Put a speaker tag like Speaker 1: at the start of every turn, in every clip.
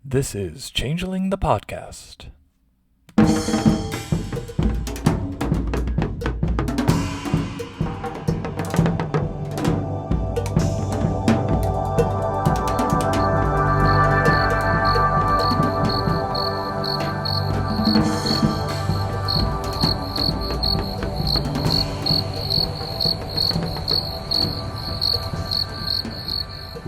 Speaker 1: This is Changeling the podcast.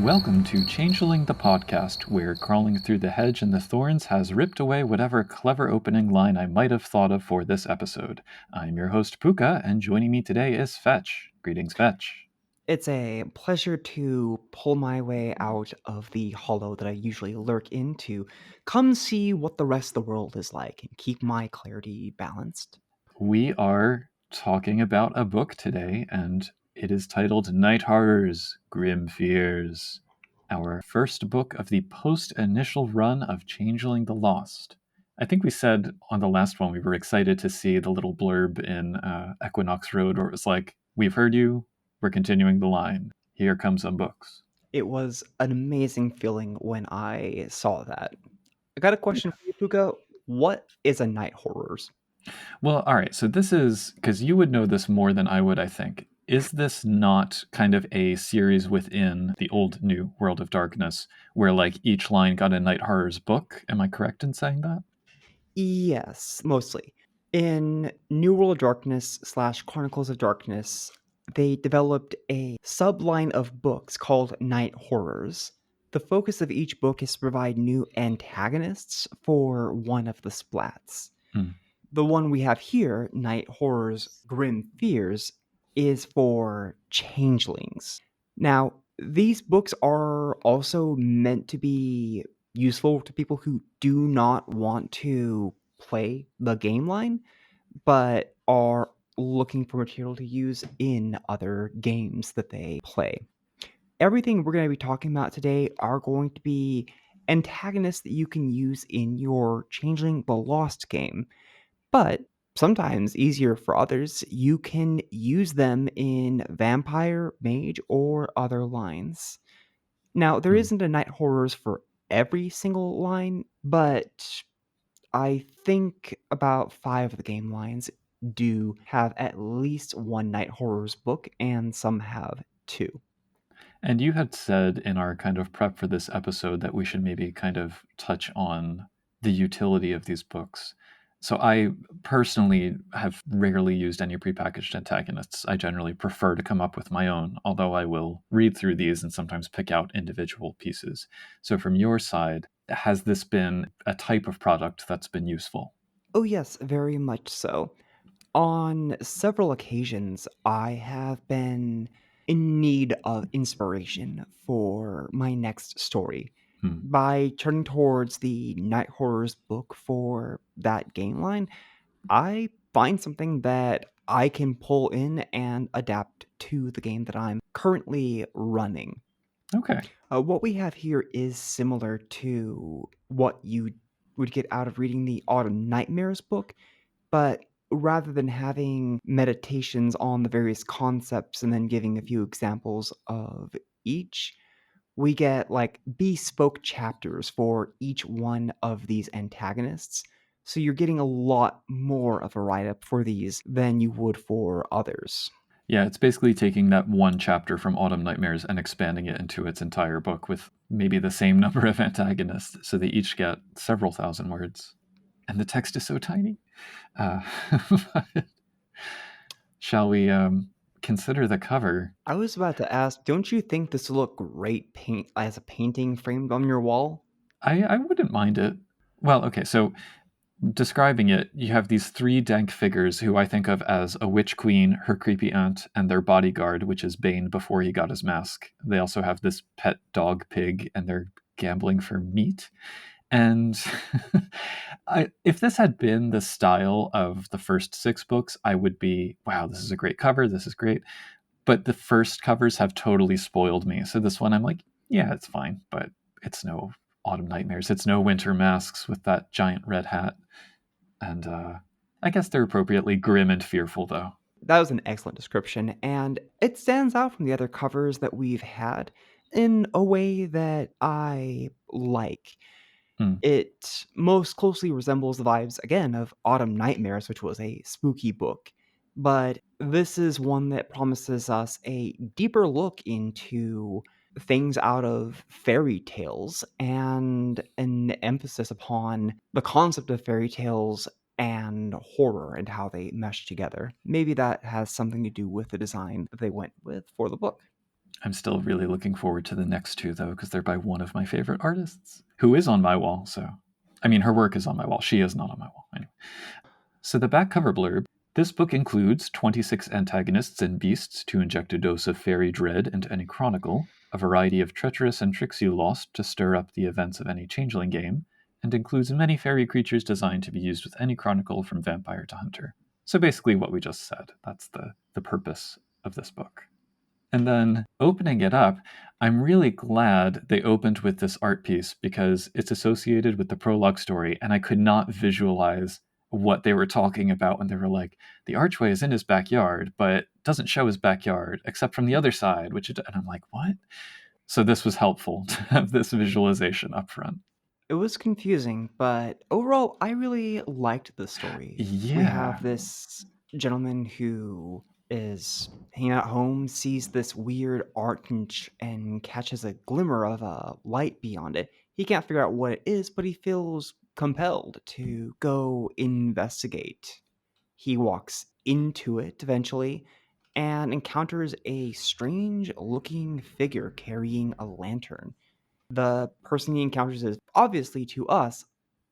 Speaker 2: Welcome to Changeling the podcast, where crawling through the hedge and the thorns has ripped away whatever clever opening line I might have thought of for this episode. I'm your host Puka, and joining me today is Fetch. Greetings, Fetch.
Speaker 3: It's a pleasure to pull my way out of the hollow that I usually lurk into. Come see what the rest of the world is like and keep my clarity balanced.
Speaker 2: We are talking about a book today, and it is titled Night Horrors, Grim Fears, our first book of the post-initial run of Changeling the Lost. I think we said on the last one we were excited to see the little blurb in Equinox Road where it was like, we've heard you, we're continuing the line. Here come some books.
Speaker 3: It was an amazing feeling when I saw that. I got a question for you, Puka. What is a night horrors?
Speaker 2: Well, all right. So this is because you would know this more than I would, I think. Is this not kind of a series within the old new World of Darkness where like each line got a Night Horrors book? Am I correct in saying that?
Speaker 3: Yes, mostly. In New World of Darkness / Chronicles of Darkness, they developed a subline of books called Night Horrors. The focus of each book is to provide new antagonists for one of the splats.
Speaker 2: Hmm.
Speaker 3: The one we have here, Night Horrors Grim Fears, is for changelings. Now, these books are also meant to be useful to people who do not want to play the game line, but are looking for material to use in other games that they play. Everything we're going to be talking about today are going to be antagonists that you can use in your Changeling the Lost game, but sometimes easier for others, you can use them in Vampire, Mage, or other lines. Now, there
Speaker 2: Hmm.
Speaker 3: isn't a Night Horrors for every single line, but I think about 5 of the game lines do have at least one Night Horrors book, and some have 2.
Speaker 2: And you had said in our kind of prep for this episode that we should maybe kind of touch on the utility of these books. So I personally have rarely used any prepackaged antagonists. I generally prefer to come up with my own, although I will read through these and sometimes pick out individual pieces. So from your side, has this been a type of product that's been useful?
Speaker 3: Oh, yes, very much so. On several occasions, I have been in need of inspiration for my next story.
Speaker 2: Hmm.
Speaker 3: By turning towards the Night Horrors book for that game line, I find something that I can pull in and adapt to the game that I'm currently running.
Speaker 2: Okay.
Speaker 3: What we have here is similar to what you would get out of reading the Autumn Nightmares book, but rather than having meditations on the various concepts and then giving a few examples of each, we get like bespoke chapters for each one of these antagonists. So you're getting a lot more of a write up for these than you would for others.
Speaker 2: Yeah, it's basically taking that one chapter from Autumn Nightmares and expanding it into its entire book with maybe the same number of antagonists, so they each get several thousand words. And the text is so tiny. Uh, shall we consider the cover?
Speaker 3: I was about to ask, don't you think this would look great paint as a painting framed on your wall?
Speaker 2: I wouldn't mind it. Well, okay, so describing it, you have these 3 dank figures who I think of as a witch queen, her creepy aunt, and their bodyguard, which is Bane before he got his mask. They also have this pet dog pig, and they're gambling for meat. And if this had been the style of the first 6 books, I would be, wow, this is a great cover, this is great. But the first covers have totally spoiled me. So this one, I'm like, yeah, it's fine, but it's no Autumn Nightmares. It's no Winter Masks with that giant red hat. And I guess they're appropriately grim and fearful, though.
Speaker 3: That was an excellent description, and it stands out from the other covers that we've had in a way that I like.
Speaker 2: Mm.
Speaker 3: It most closely resembles the vibes, again, of Autumn Nightmares, which was a spooky book. But this is one that promises us a deeper look into things out of fairy tales and an emphasis upon the concept of fairy tales and horror and how they mesh together. Maybe that has something to do with the design that they went with for the book.
Speaker 2: I'm still really looking forward to the next two, though, because they're by one of my favorite artists, who is on my wall. So, I mean, her work is on my wall. She is not on my wall. Anyway. So the back cover blurb. This book includes 26 antagonists and beasts to inject a dose of fairy dread into any chronicle, a variety of treacherous and tricks you lost to stir up the events of any changeling game, and includes many fairy creatures designed to be used with any chronicle from vampire to hunter. So basically what we just said. That's the purpose of this book. And then opening it up, I'm really glad they opened with this art piece because it's associated with the prologue story, and I could not visualize what they were talking about when they were like, the archway is in his backyard, but doesn't show his backyard except from the other side, and I'm like, what? So this was helpful to have this visualization up front.
Speaker 3: It was confusing, but overall, I really liked the story. We
Speaker 2: Yeah.
Speaker 3: have this gentleman who is hanging out home, sees this weird art and catches a glimmer of a light beyond it. He can't figure out what it is, but he feels compelled to go investigate. He walks into it eventually and encounters a strange looking figure carrying a lantern. The person he encounters is obviously to us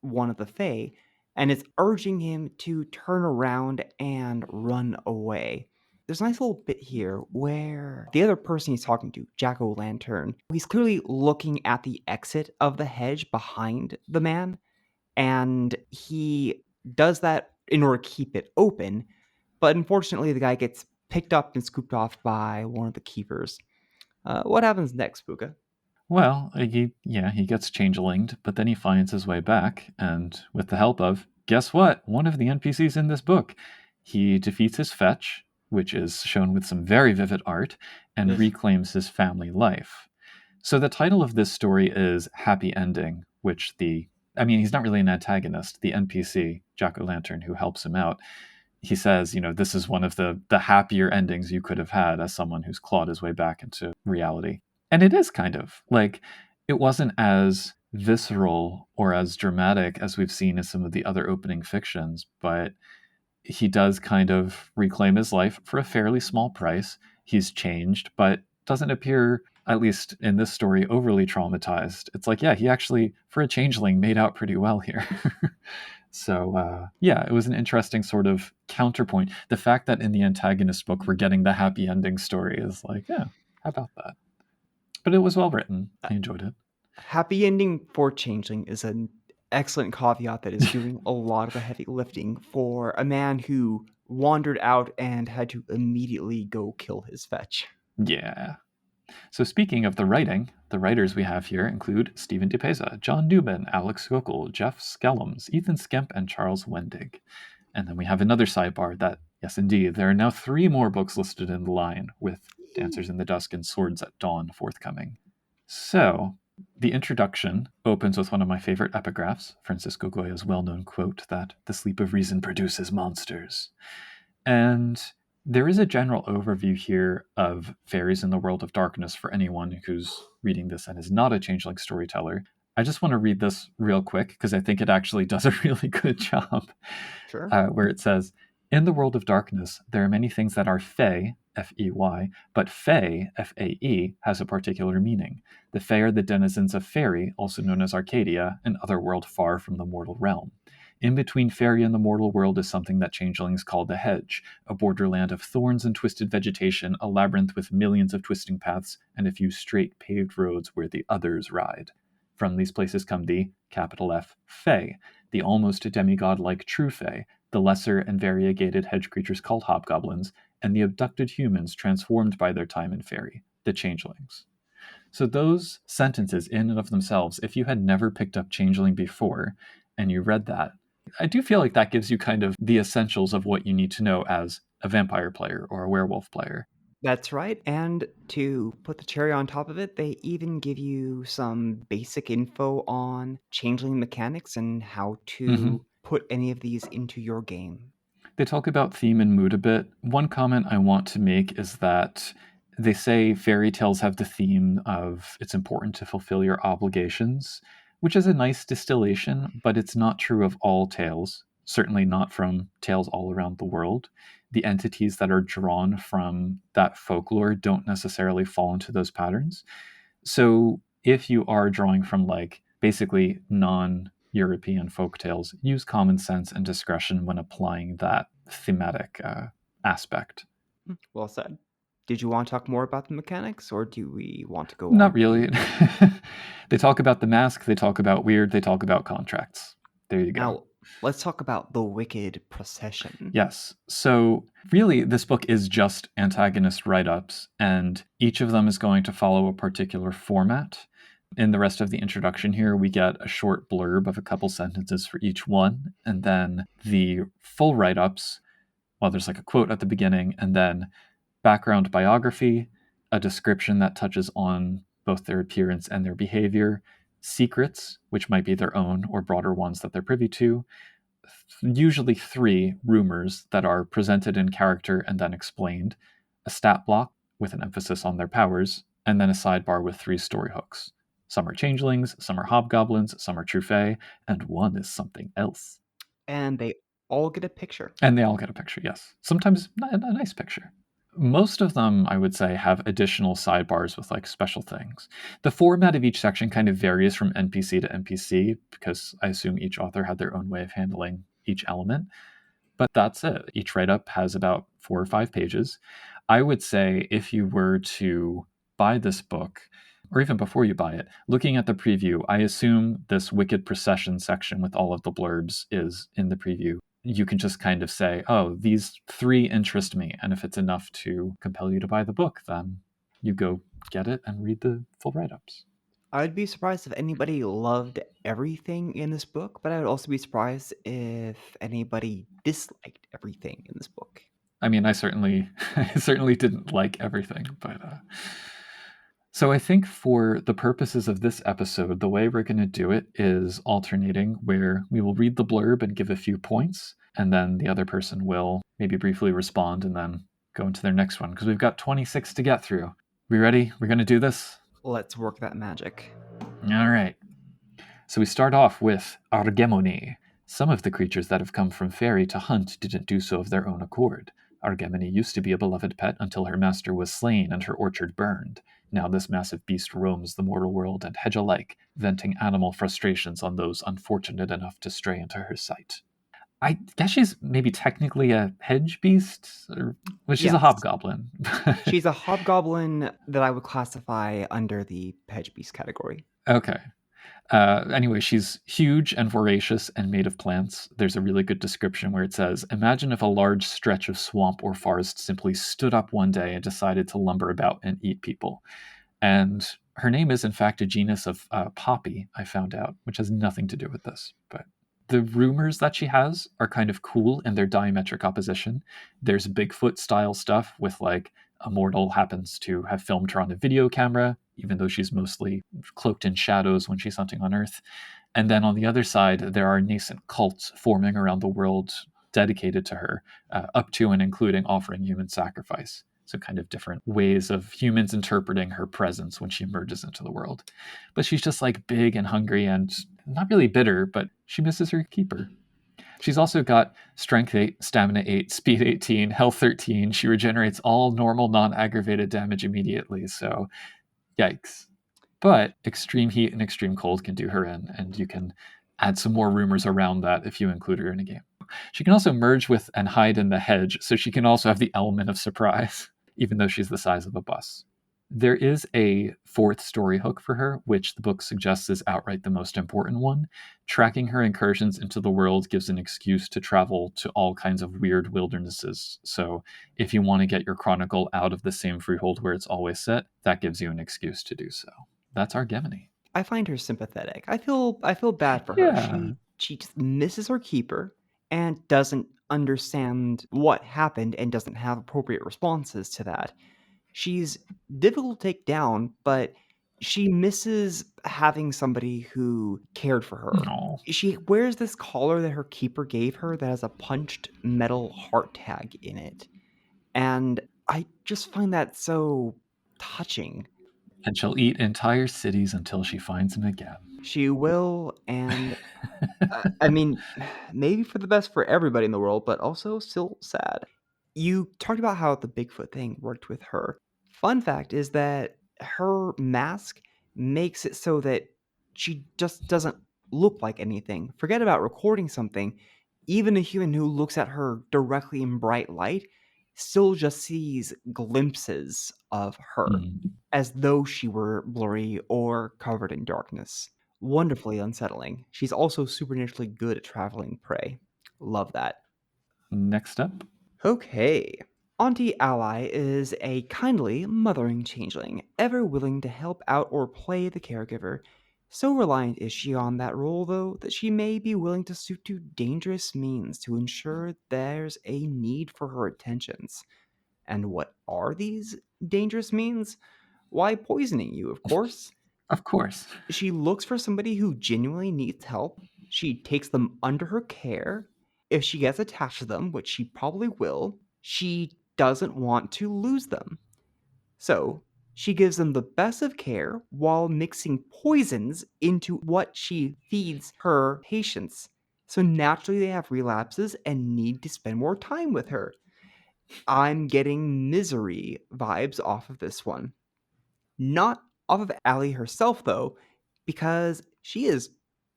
Speaker 3: one of the Fae, and it's urging him to turn around and run away. There's a nice little bit here where the other person he's talking to, Jack-o'-lantern, he's clearly looking at the exit of the hedge behind the man, and he does that in order to keep it open, but unfortunately the guy gets picked up and scooped off by one of the keepers. What happens next, Puka?
Speaker 2: Well, he gets changelinged, but then he finds his way back, and with the help of, guess what? One of the NPCs in this book. He defeats his fetch, which is shown with some very vivid art, and
Speaker 3: Yes.
Speaker 2: reclaims his family life. So the title of this story is Happy Ending, which he's not really an antagonist. The NPC, Jack-o'-lantern, who helps him out, he says, this is one of the happier endings you could have had as someone who's clawed his way back into reality. And it is kind of like, it wasn't as visceral or as dramatic as we've seen in some of the other opening fictions, but he does kind of reclaim his life for a fairly small price. He's changed, but doesn't appear, at least in this story, overly traumatized. It's like, yeah, he actually, for a changeling, made out pretty well here. So, it was an interesting sort of counterpoint. The fact that in the antagonist book, we're getting the happy ending story is like, yeah, how about that? But it was well written. I enjoyed it.
Speaker 3: Happy ending for Changeling is an excellent caveat that is doing a lot of the heavy lifting for a man who wandered out and had to immediately go kill his fetch.
Speaker 2: Yeah. So speaking of the writing, the writers we have here include Stephen DePesa, John Newman, Alex Gokul, Jeff Skellums, Ethan Skemp, and Charles Wendig. And then we have another sidebar that, yes, indeed, there are now 3 more books listed in the line, with Dancers in the Dusk and Swords at Dawn forthcoming. So, the introduction opens with one of my favorite epigraphs, Francisco Goya's well-known quote that the sleep of reason produces monsters. And there is a general overview here of fairies in the world of darkness for anyone who's reading this and is not a changeling storyteller. I just want to read this real quick because I think it actually does a really good job.
Speaker 3: Sure.
Speaker 2: Where it says, in the world of darkness, there are many things that are fey, F-E-Y, but fey, F-A-E, has a particular meaning. The fey are the denizens of fairy, also known as Arcadia, an other world far from the mortal realm. In between fairy and the mortal world is something that changelings call the hedge, a borderland of thorns and twisted vegetation, a labyrinth with millions of twisting paths, and a few straight paved roads where the others ride. From these places come the, capital F, Fae, the almost demigod-like true Fae, the lesser and variegated hedge creatures called hobgoblins, and the abducted humans transformed by their time in fairy, the changelings. So those sentences in and of themselves, if you had never picked up Changeling before, and you read that, I do feel like that gives you kind of the essentials of what you need to know as a vampire player or a werewolf player.
Speaker 3: That's right. And to put the cherry on top of it, they even give you some basic info on changeling mechanics and how
Speaker 2: Hmm.
Speaker 3: to put any of these into your game.
Speaker 2: They talk about theme and mood a bit. One comment I want to make is that they say fairy tales have the theme of it's important to fulfill your obligations, which is a nice distillation, but it's not true of all tales, certainly not from tales all around the world. The entities that are drawn from that folklore don't necessarily fall into those patterns. So if you are drawing from like basically non-European folktales, use common sense and discretion when applying that thematic aspect.
Speaker 3: Well said. Did you want to talk more about the mechanics, or do we want to go
Speaker 2: Not
Speaker 3: on
Speaker 2: really.
Speaker 3: to...
Speaker 2: They talk about the mask, they talk about weird, they talk about contracts. There you go.
Speaker 3: Now, let's talk about the Wicked Procession.
Speaker 2: Yes. So, really, this book is just antagonist write ups, and each of them is going to follow a particular format. In the rest of the introduction here, we get a short blurb of a couple sentences for each one, and then the full write ups. Well, there's like a quote at the beginning, and then background biography, a description that touches on both their appearance and their behavior, secrets, which might be their own or broader ones that they're privy to, usually three rumors that are presented in character and then explained, a stat block with an emphasis on their powers, and then a sidebar with three story hooks. Some are changelings, some are hobgoblins, some are true fae, and one is something else.
Speaker 3: And they all get a picture.
Speaker 2: And they all get a picture, yes. Sometimes a nice picture. Most of them, I would say, have additional sidebars with like special things. The format of each section kind of varies from NPC to NPC because I assume each author had their own way of handling each element. But that's it. Each write up has about 4 or 5 pages. I would say if you were to buy this book, or even before you buy it, looking at the preview, I assume this Wicked Procession section with all of the blurbs is in the preview. You can just kind of say, oh, these 3 interest me. And if it's enough to compel you to buy the book, then you go get it and read the full write ups.
Speaker 3: I'd be surprised if anybody loved everything in this book, but I would also be surprised if anybody disliked everything in this book.
Speaker 2: I mean, I certainly, I certainly didn't like everything, but so I think for the purposes of this episode, the way we're going to do it is alternating, where we will read the blurb and give a few points, and then the other person will maybe briefly respond and then go into their next one because we've got 26 to get through. We ready? We're going to do this?
Speaker 3: Let's work that magic.
Speaker 2: All right. So we start off with Argemone. Some of the creatures that have come from fairy to hunt didn't do so of their own accord. Argemone used to be a beloved pet until her master was slain and her orchard burned. Now this massive beast roams the mortal world and hedge alike, venting animal frustrations on those unfortunate enough to stray into her sight. I guess she's maybe technically a hedge beast? Well, she's a
Speaker 3: Yes.
Speaker 2: hobgoblin.
Speaker 3: She's a hobgoblin that I would classify under the hedge beast category.
Speaker 2: Okay. Anyway, she's huge and voracious and made of plants. There's a really good description where it says, imagine if a large stretch of swamp or forest simply stood up one day and decided to lumber about and eat people. And her name is, in fact, a genus of poppy, I found out, which has nothing to do with this. But the rumors that she has are kind of cool in their diametric opposition. There's Bigfoot style stuff with like a mortal happens to have filmed her on a video camera, even though she's mostly cloaked in shadows when she's hunting on Earth. And then on the other side, there are nascent cults forming around the world dedicated to her, up to and including offering human sacrifice. So, kind of different ways of humans interpreting her presence when she emerges into the world. But she's just like big and hungry and not really bitter, but she misses her keeper. She's also got strength 8, stamina 8, speed 18, health 13. She regenerates all normal, non aggravated damage immediately. So, yikes. But extreme heat and extreme cold can do her in, and you can add some more rumors around that if you include her in a game. She can also merge with and hide in the hedge, so she can also have the element of surprise, even though she's the size of a bus. There is a 4th story hook for her, which the book suggests is outright the most important one. Tracking her incursions into the world gives an excuse to travel to all kinds of weird wildernesses. So if you want to get your chronicle out of the same freehold where it's always set, that gives you an excuse to do so. That's Argemone.
Speaker 3: I find her sympathetic. I feel bad for her.
Speaker 2: Yeah.
Speaker 3: She just misses her keeper and doesn't understand what happened and doesn't have appropriate responses to that. She's difficult to take down, but she misses having somebody who cared for her.
Speaker 2: Oh,
Speaker 3: She wears this collar that her keeper gave her that has a punched metal heart tag in it. And I just find that so touching.
Speaker 2: and she'll eat entire cities until she finds him again.
Speaker 3: She will, and I mean, maybe for the best for everybody in the world, but also still sad. You talked about how the Bigfoot thing worked with her. Fun fact is that her mask makes it so that she just doesn't look like anything. Forget about recording something. Even a human who looks at her directly in bright light still just sees glimpses of her
Speaker 2: Mm.
Speaker 3: as though she were blurry or covered in darkness. Wonderfully unsettling. She's also supernaturally good at traveling prey. Love that.
Speaker 2: Next up,
Speaker 3: Okay. Auntie Ally is a kindly, mothering changeling, ever willing to help out or play the caregiver. So reliant is she on that role, though, that she may be willing to stoop to dangerous means to ensure there's a need for her attentions. And what are these dangerous means? Why, poisoning you, of course.
Speaker 2: of course.
Speaker 3: She looks for somebody who genuinely needs help. She takes them under her care. If she gets attached to them, which she probably will, she doesn't want to lose them. So, she gives them the best of care while mixing poisons into what she feeds her patients. So naturally, they have relapses and need to spend more time with her. I'm getting misery vibes off of this one. Not off of Allie herself, though, because she is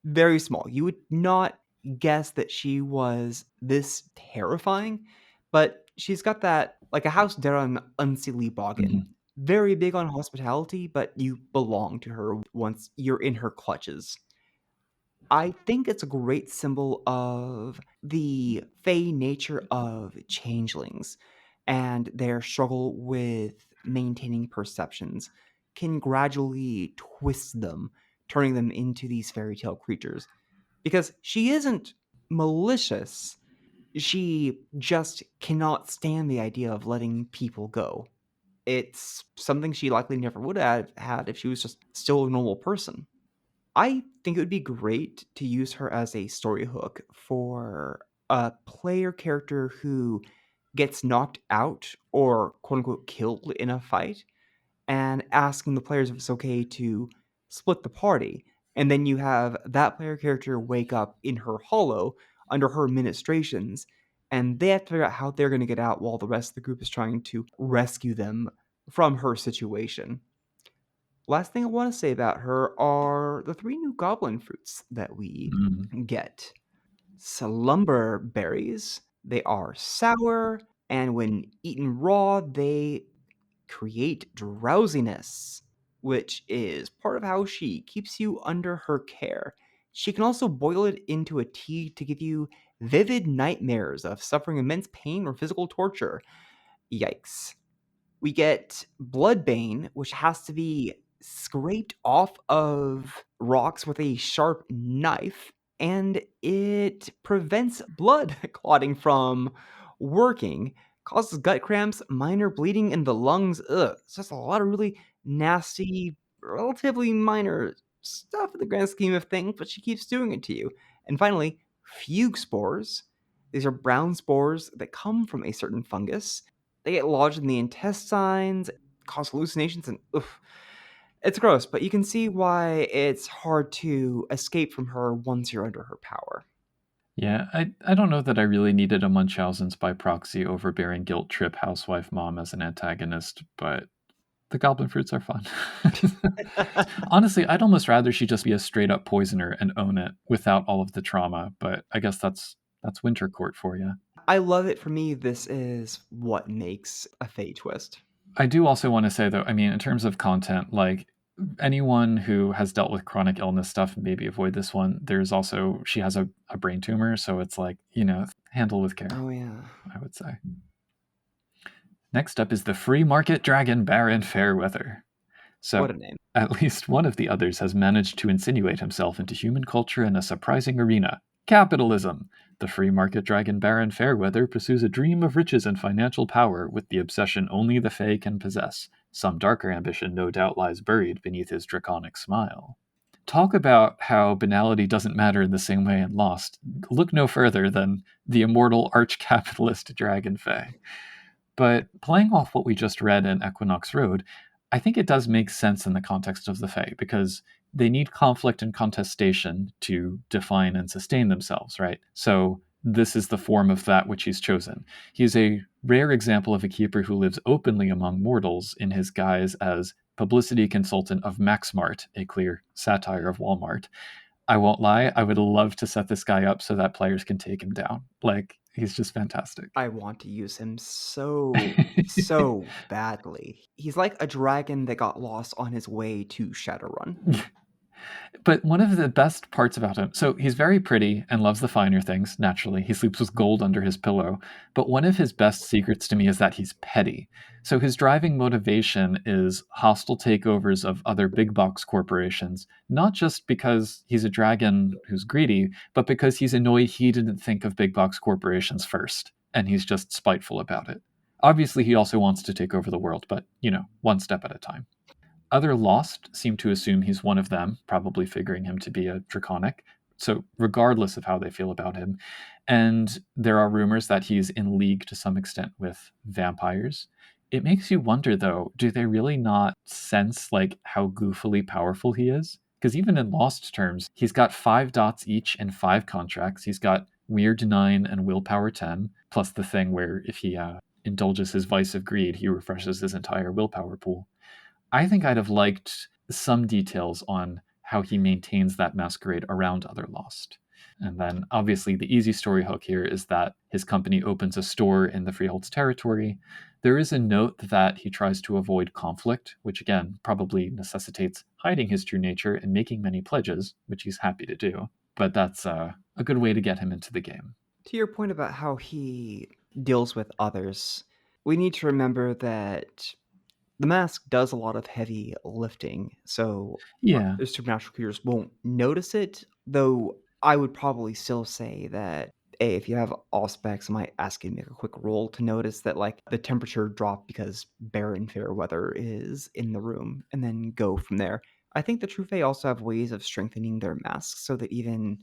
Speaker 3: very small. You would not guess that she was this terrifying, but she's got that, like a house there on Unseelie Boggin.
Speaker 2: Mhm.
Speaker 3: Very big on hospitality, but you belong to her once you're in her clutches. I think it's a great symbol of the fey nature of changelings and their struggle with maintaining perceptions can gradually twist them, turning them into these fairy tale creatures. Because she isn't malicious, she just cannot stand the idea of letting people go. It's something she likely never would have had if she was just still a normal person. I think it would be great to use her as a story hook for a player character who gets knocked out or quote unquote killed in a fight and asking the players if it's okay to split the party. And then you have that player character wake up in her hollow under her ministrations, and they have to figure out how they're going to get out while the rest of the group is trying to rescue them from her situation. Last thing I want to say about her are the three new goblin fruits that we
Speaker 2: Mm.
Speaker 3: get. Slumber berries. They are sour, and when eaten raw, they create drowsiness, which is part of how she keeps you under her care. She can also boil it into a tea to give you vivid nightmares of suffering immense pain or physical torture. Yikes. We get Bloodbane, which has to be scraped off of rocks with a sharp knife, and it prevents blood clotting from working, causes gut cramps, minor bleeding in the lungs. Ugh, it's just a lot of really nasty, relatively minor stuff in the grand scheme of things, but she keeps doing it to you. And finally, fugue spores. These are brown spores that come from a certain fungus. They get lodged in the intestines, cause hallucinations, and oof, it's gross, but you can see why it's hard to escape from her once you're under her power.
Speaker 2: Yeah, I don't know that I really needed a Munchausen's by proxy overbearing guilt trip housewife mom as an antagonist, but the goblin fruits are fun. Honestly, I'd almost rather she just be a straight up poisoner and own it without all of the trauma, but I guess that's Winter Court for you.
Speaker 3: I love it. For me, this is what makes a Fey twist.
Speaker 2: I do also want to say though, I mean, in terms of content, like anyone who has dealt with chronic illness stuff, maybe avoid this one. There's also, she has a brain tumor, so it's like, handle with care,
Speaker 3: Oh, yeah.
Speaker 2: I would say. Next up is the free market dragon Baron Fairweather. So
Speaker 3: What a name.
Speaker 2: at least one of the others has managed to insinuate himself into human culture in a surprising arena, Capitalism. The free market dragon Baron Fairweather pursues a dream of riches and financial power with the obsession only the Fae can possess. Some darker ambition no doubt lies buried beneath his draconic smile. Talk about how banality doesn't matter in the same way in Lost. Look no further than the immortal arch-capitalist Dragon Fae. But playing off what we just read in Equinox Road, I think it does make sense in the context of the Fae, because they need conflict and contestation to define and sustain themselves, right? So this is the form of that which he's chosen. He's a rare example of a keeper who lives openly among mortals in his guise as publicity consultant of Maxmart, a clear satire of Walmart. I won't lie, I would love to set this guy up so that players can take him down. Like, he's just fantastic.
Speaker 3: I want to use him so badly. He's like a dragon that got lost on his way to Shadowrun.
Speaker 2: But one of the best parts about him, so he's very pretty and loves the finer things, naturally. He sleeps with gold under his pillow. But one of his best secrets to me is that he's petty. So his driving motivation is hostile takeovers of other big box corporations, not just because he's a dragon who's greedy, but because he's annoyed he didn't think of big box corporations first, and he's just spiteful about it. Obviously, he also wants to take over the world, but, one step at a time. Other Lost seem to assume he's one of them, probably figuring him to be a draconic, so regardless of how they feel about him. And there are rumors that he's in league to some extent with vampires. It makes you wonder, though, do they really not sense how goofily powerful he is? Because even in Lost terms, he's got 5 dots each and 5 contracts. He's got Weird 9 and Willpower 10, plus the thing where if he indulges his vice of greed, he refreshes his entire willpower pool. I think I'd have liked some details on how he maintains that masquerade around other Lost. And then, obviously, the easy story hook here is that his company opens a store in the Freehold's territory. There is a note that he tries to avoid conflict, which again probably necessitates hiding his true nature and making many pledges, which he's happy to do. But that's a good way to get him into the game.
Speaker 3: To your point about how he deals with others, we need to remember that the mask does a lot of heavy lifting, so
Speaker 2: Yeah.
Speaker 3: the supernatural creatures won't notice it, though I would probably still say that, A, if you have Auspex, I might ask you to make a quick roll to notice that the temperature dropped because Baron Fairweather is in the room, and then go from there. I think the True Fae also have ways of strengthening their masks so that even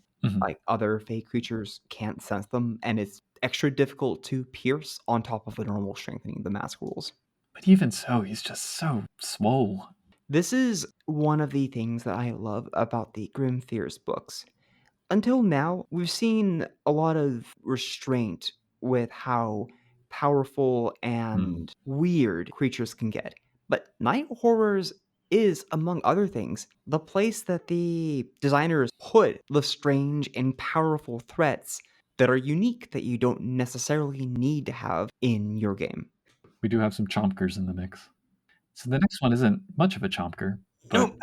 Speaker 3: other Fae creatures can't sense them, and it's extra difficult to pierce on top of the normal strengthening the mask rules.
Speaker 2: But even so, he's just so swole.
Speaker 3: This is one of the things that I love about the Grim Fears books. Until now, we've seen a lot of restraint with how powerful and weird creatures can get. But Night Horrors is, among other things, the place that the designers put the strange and powerful threats that are unique that you don't necessarily need to have in your game.
Speaker 2: We do have some chompkers in the mix. So the next one isn't much of a chompker. But...
Speaker 3: No,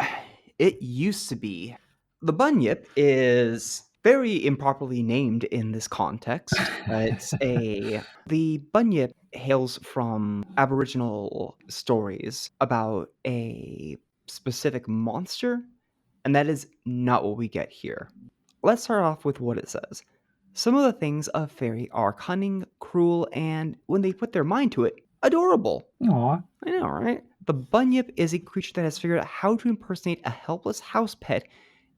Speaker 3: it used to be. The bunyip is very improperly named in this context. The bunyip hails from Aboriginal stories about a specific monster, and that is not what we get here. Let's start off with what it says. Some of the things of fairy are cunning, cruel, and when they put their mind to it, adorable.
Speaker 2: Aww.
Speaker 3: I know, right? The bunyip is a creature that has figured out how to impersonate a helpless house pet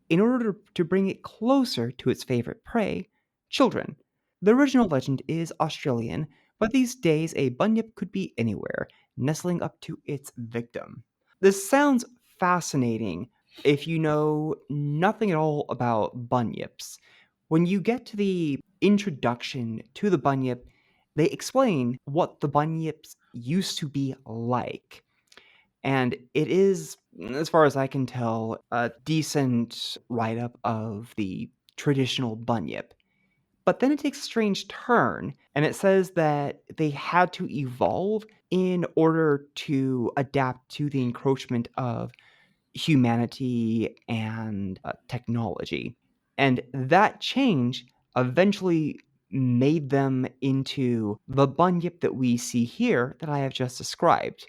Speaker 3: in order to bring it closer to its favorite prey, children. The original legend is Australian, but these days a bunyip could be anywhere, nestling up to its victim. This sounds fascinating if you know nothing at all about bunyips. When you get to the introduction to the bunyip, they explain what the bunyips used to be like. And it is, as far as I can tell, a decent write-up of the traditional bunyip. But then it takes a strange turn, and it says that they had to evolve in order to adapt to the encroachment of humanity and technology. And that change eventually made them into the bunyip that we see here that I have just described.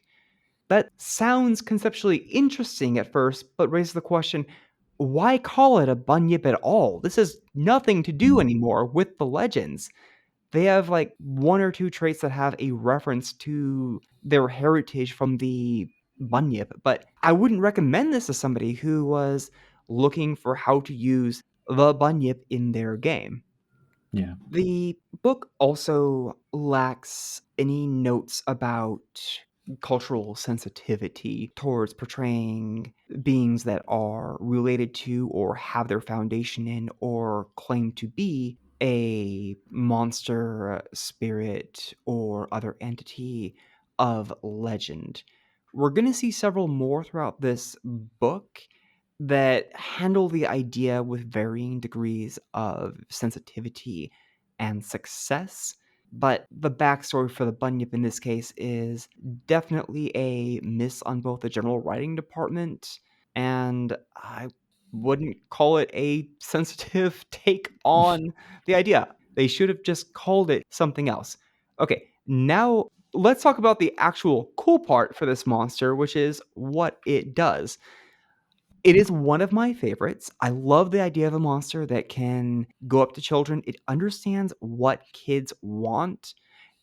Speaker 3: That sounds conceptually interesting at first, but raises the question, why call it a bunyip at all? This has nothing to do anymore with the legends. They have like one or two traits that have a reference to their heritage from the bunyip, but I wouldn't recommend this to somebody who was looking for how to use the bunyip in their game.
Speaker 2: Yeah.
Speaker 3: The book also lacks any notes about cultural sensitivity towards portraying beings that are related to or have their foundation in or claim to be a monster, spirit, or other entity of legend. We're going to see several more throughout this book that handle the idea with varying degrees of sensitivity and success. But the backstory for the bunyip in this case is definitely a miss on both the general writing department, and I wouldn't call it a sensitive take on the idea. They should have just called it something else. Okay, now let's talk about the actual cool part for this monster, which is what it does. It is one of my favorites. I love the idea of a monster that can go up to children. It understands what kids want,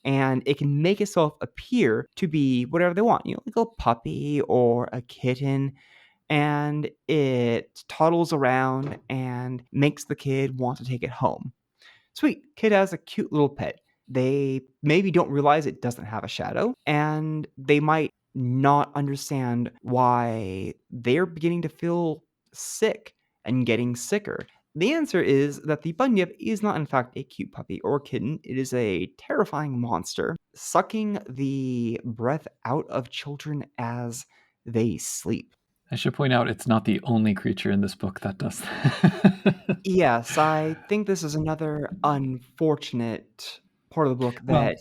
Speaker 3: and it can make itself appear to be whatever they want, like a puppy or a kitten, and it toddles around and makes the kid want to take it home. Sweet, kid has a cute little pet. They maybe don't realize it doesn't have a shadow, and they might not understand why they're beginning to feel sick and getting sicker. The answer is that the bunyip is not, in fact, a cute puppy or kitten. It is a terrifying monster sucking the breath out of children as they sleep.
Speaker 2: I should point out it's not the only creature in this book that does that.
Speaker 3: Yes, I think this is another unfortunate part of the book
Speaker 2: Well,
Speaker 3: that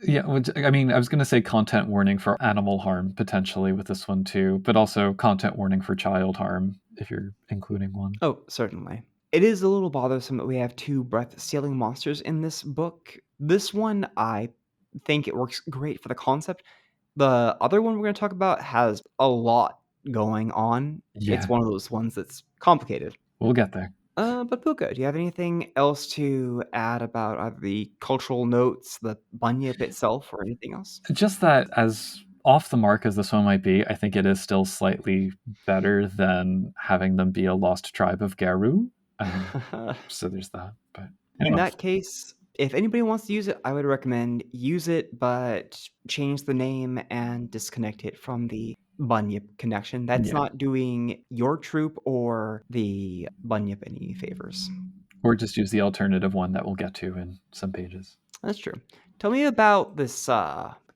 Speaker 2: yeah, I mean, I was going to say content warning for animal harm potentially with this one too, but also content warning for child harm if you're including one.
Speaker 3: oh, certainly. It is a little bothersome that we have two breath-stealing monsters in this book. This one, I think it works great for the concept. The other one we're going to talk about has a lot going on. It's
Speaker 2: Yeah,
Speaker 3: one of those ones that's complicated.
Speaker 2: we'll get there.
Speaker 3: But Puka, do you have anything else to add about either the cultural notes, the bunyip itself, or anything else?
Speaker 2: Just that as off the mark as this one might be, I think it is still slightly better than having them be a lost tribe of Garu. So there's that. But
Speaker 3: In
Speaker 2: anyway,
Speaker 3: that case, if anybody wants to use it, I would recommend use it, but change the name and disconnect it from the Bunyip connection. That's
Speaker 2: yeah.
Speaker 3: not doing your troop or the Bunyip any favors.
Speaker 2: Or just use the alternative one that we'll get to in some pages.
Speaker 3: That's true. Tell me about this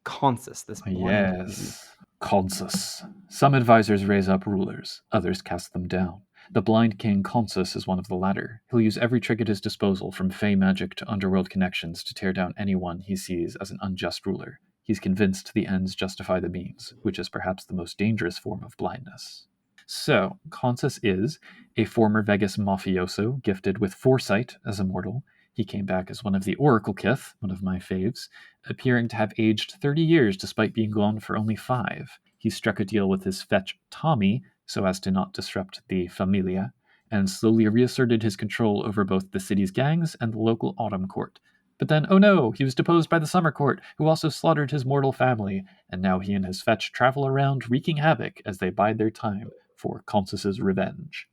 Speaker 3: consus, this blind king.
Speaker 2: Yes. Consus. Some advisors raise up rulers, others cast them down. The blind king Consus is one of the latter. He'll use every trick at his disposal, from fey magic to underworld connections, to tear down anyone he sees as an unjust ruler. He's convinced the ends justify the means, which is perhaps the most dangerous form of blindness. So, Consus is a former Vegas mafioso gifted with foresight as a mortal. He came back as one of the Oracle Kith, one of my faves, appearing to have aged 30 years despite being gone for only 5. He struck a deal with his fetch Tommy so as to not disrupt the Familia, and slowly reasserted his control over both the city's gangs and the local Autumn Court. But then, oh no, he was deposed by the Summer Court, who also slaughtered his mortal family, and now he and his fetch travel around wreaking havoc as they bide their time for Consus's revenge.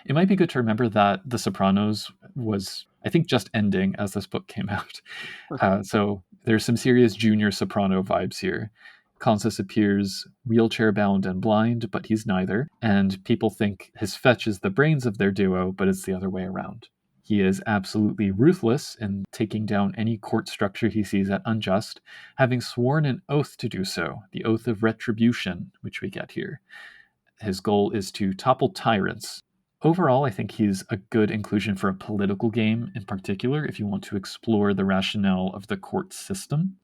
Speaker 2: It might be good to remember that The Sopranos was, I think, just ending as this book came out. So there's some serious junior soprano vibes here. Consus appears wheelchair bound and blind, but he's neither, and people think his fetch is the brains of their duo, but it's the other way around. He is absolutely ruthless in taking down any court structure he sees as unjust, having sworn an oath to do so, the oath of retribution, which we get here. His goal is to topple tyrants. Overall, I think he's a good inclusion for a political game in particular, if you want to explore the rationale of the court system.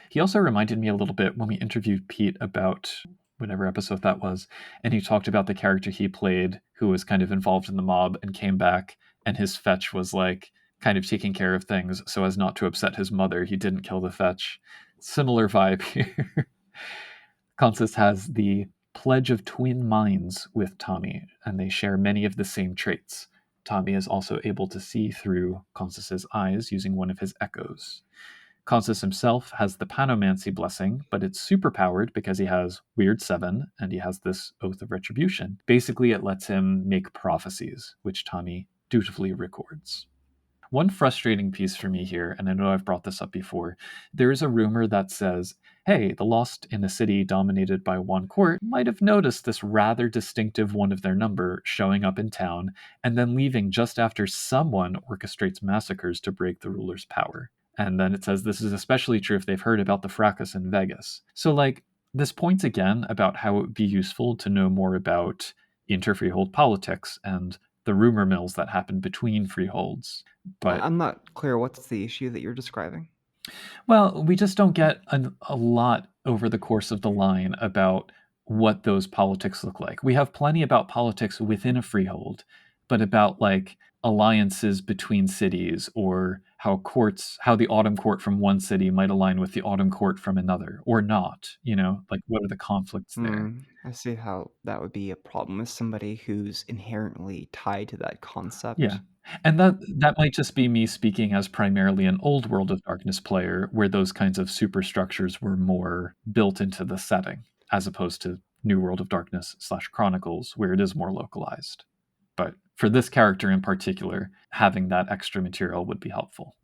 Speaker 2: He also reminded me a little bit when we interviewed Pete about whatever episode that was, and he talked about the character he played who was kind of involved in the mob and came back, and his fetch was like kind of taking care of things so as not to upset his mother. He didn't kill the fetch. Similar vibe here. Consus has the pledge of twin minds with Tommy, and they share many of the same traits. Tommy is also able to see through Consus's eyes using one of his echoes. Consus himself has the Panomancy blessing, but it's superpowered because he has Weird 7 and he has this Oath of Retribution. Basically, it lets him make prophecies, which Tommy dutifully records. One frustrating piece for me here, and I know I've brought this up before, there is a rumor that says, hey, the Lost in a city dominated by one court might have noticed this rather distinctive one of their number showing up in town and then leaving just after someone orchestrates massacres to break the ruler's power. And then it says this is especially true if they've heard about the fracas in Vegas. So, this points again about how it would be useful to know more about inter-freehold politics and the rumor mills that happen between freeholds. But
Speaker 3: I'm not clear what's the issue that you're describing.
Speaker 2: well, we just don't get a lot over the course of the line about what those politics look like. We have plenty about politics within a freehold, but about alliances between cities or how the autumn court from one city might align with the autumn court from another or not, what are the conflicts there?
Speaker 3: I see how that would be a problem with somebody who's inherently tied to that concept.
Speaker 2: Yeah. And that might just be me speaking as primarily an old World of Darkness player, where those kinds of superstructures were more built into the setting, as opposed to New World of Darkness / Chronicles, where it is more localized. But for this character in particular, having that extra material would be helpful.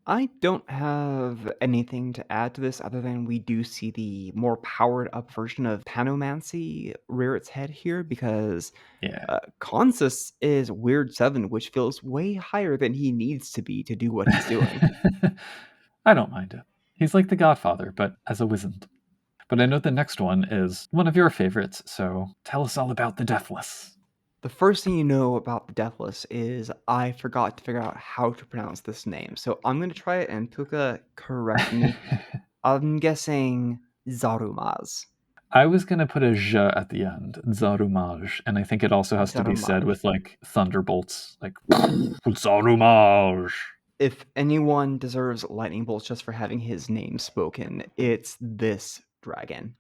Speaker 3: I don't have anything to add to this other than we do see the more powered up version of Panomancy rear its head here because
Speaker 2: Yeah.
Speaker 3: Consus is Weird 7, which feels way higher than he needs to be to do what he's doing.
Speaker 2: I don't mind it. He's like the Godfather, but as a wizard. But I know the next one is one of your favorites, so tell us all about the Deathless.
Speaker 3: The first thing you know about the Deathless is I forgot to figure out how to pronounce this name. So I'm going to try it and Puka correct me. I'm guessing Zarumaz.
Speaker 2: I was going to put a j at the end, Zarumaj, and I think it also has to be said with thunderbolts, Zarumaj.
Speaker 3: If anyone deserves lightning bolts just for having his name spoken, it's this dragon.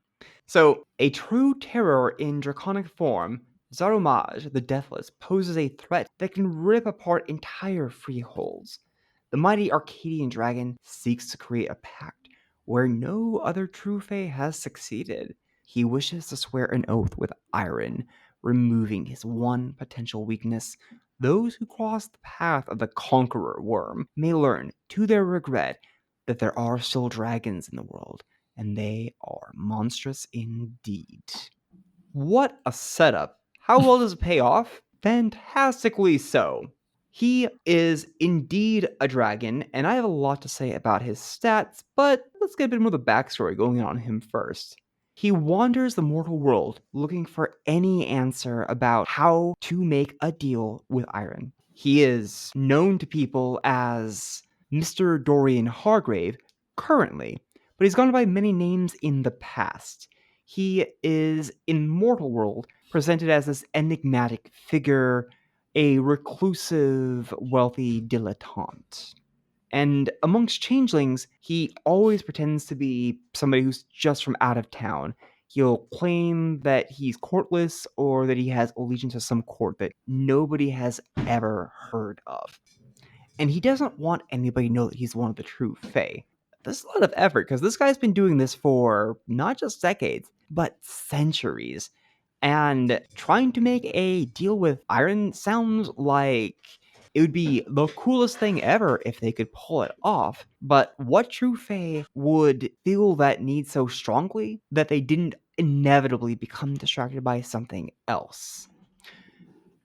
Speaker 3: So, a true terror in draconic form, Zarumaj, the Deathless, poses a threat that can rip apart entire freeholds. The mighty Arcadian dragon seeks to create a pact where no other true fae has succeeded. He wishes to swear an oath with iron, removing his one potential weakness. Those who cross the path of the conqueror worm may learn, to their regret, that there are still dragons in the world, and they are monstrous indeed. What a setup. How well does it pay off? Fantastically so. He is indeed a dragon, and I have a lot to say about his stats, but let's get a bit more of the backstory going on him first. He wanders the mortal world looking for any answer about how to make a deal with iron. He is known to people as Mr. Dorian Hargrave currently, but he's gone by many names in the past. He is, in mortal world, presented as this enigmatic figure, a reclusive, wealthy dilettante. And amongst changelings, he always pretends to be somebody who's just from out of town. He'll claim that he's courtless or that he has allegiance to some court that nobody has ever heard of. And he doesn't want anybody to know that he's one of the true fae. There's a lot of effort because this guy's been doing this for not just decades, but centuries. And trying to make a deal with iron sounds like it would be the coolest thing ever if they could pull it off. But what true fae would feel that need so strongly that they didn't inevitably become distracted by something else?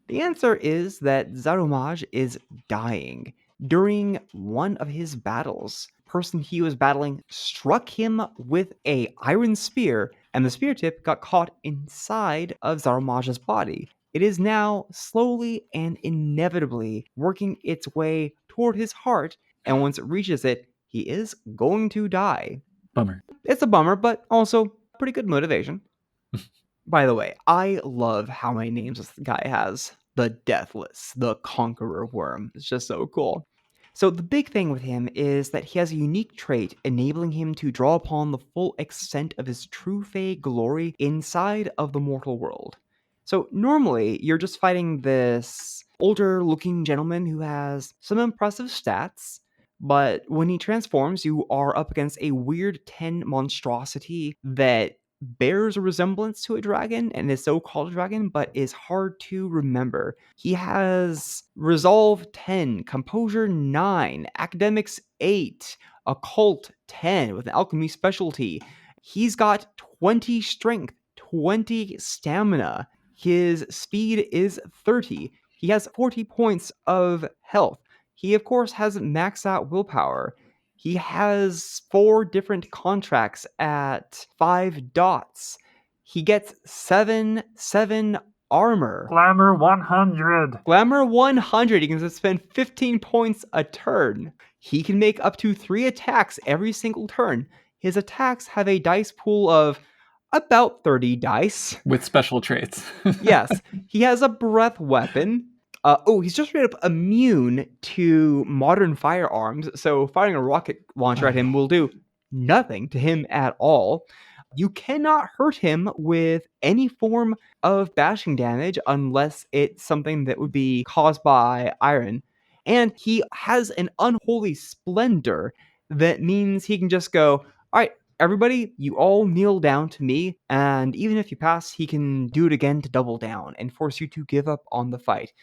Speaker 3: The answer is that Zarumaj is dying. During one of his battles, the person he was battling struck him with a iron spear, and the spear tip got caught inside of Zarumaj's body. It is now slowly and inevitably working its way toward his heart, and once it reaches it, he is going to die.
Speaker 2: Bummer.
Speaker 3: It's a bummer, but also pretty good motivation. By the way, I love how many names this guy has. The Deathless, the Conqueror Worm. It's just so cool. So the big thing with him is that he has a unique trait enabling him to draw upon the full extent of his true Fey glory inside of the mortal world. So normally you're just fighting this older looking gentleman who has some impressive stats, but when he transforms, you are up against a weird 10 monstrosity that bears a resemblance to a dragon and is so called a dragon, but is hard to remember. He has Resolve 10, Composure 9, Academics 8, Occult 10 with an alchemy specialty. He's got 20 strength, 20 stamina. His speed is 30. He has 40 points of health. He, of course, has max out willpower. He has 4 different contracts at 5 dots. He gets 7 armor.
Speaker 2: Glamour 100.
Speaker 3: Glamour 100. He can spend 15 points a turn. He can make up to 3 attacks every single turn. His attacks have a dice pool of about 30 dice.
Speaker 2: With special traits.
Speaker 3: Yes. He has a breath weapon. He's just straight up immune to modern firearms, so firing a rocket launcher at him will do nothing to him at all. You cannot hurt him with any form of bashing damage unless it's something that would be caused by iron. And he has an unholy splendor that means he can just go, all right, everybody, you all kneel down to me, and even if you pass, he can do it again to double down and force you to give up on the fight.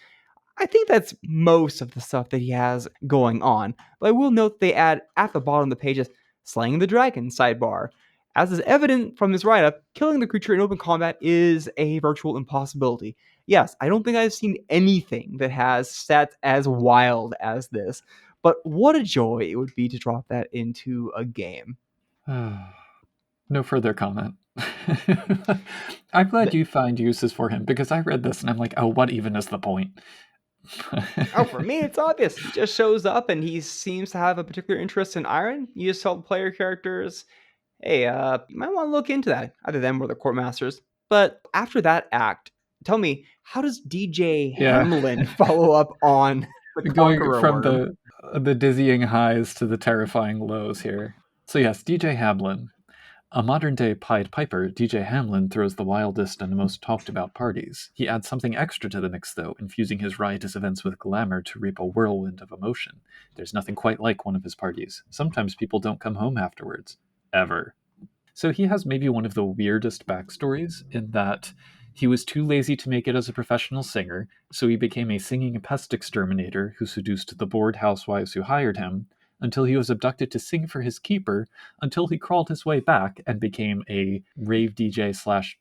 Speaker 3: I think that's most of the stuff that he has going on, but I will note they add at the bottom of the pages, slaying the dragon sidebar. As is evident from this write-up, killing the creature in open combat is a virtual impossibility. Yes, I don't think I've seen anything that has stats as wild as this, but what a joy it would be to drop that into a game.
Speaker 2: No further comment. I'm glad you find uses for him, because I read this and I'm like, oh, what even is the point?
Speaker 3: Oh, for me, it's obvious. He just shows up and he seems to have a particular interest in iron. You just tell the player characters, hey, you might want to look into that. Either them or the court masters. But after that act, tell me, how does DJ Hamlin follow up on the
Speaker 2: going
Speaker 3: Conqueror
Speaker 2: from
Speaker 3: Worm?
Speaker 2: the dizzying highs to the terrifying lows here? So yes, DJ Hamlin. A modern-day Pied Piper, DJ Hamlin throws the wildest and most talked-about parties. He adds something extra to the mix, though, infusing his riotous events with glamour to reap a whirlwind of emotion. There's nothing quite like one of his parties. Sometimes people don't come home afterwards. Ever. So he has maybe one of the weirdest backstories, in that he was too lazy to make it as a professional singer, so he became a singing pest exterminator who seduced the bored housewives who hired him, until he was abducted to sing for his keeper, until he crawled his way back and became a rave DJ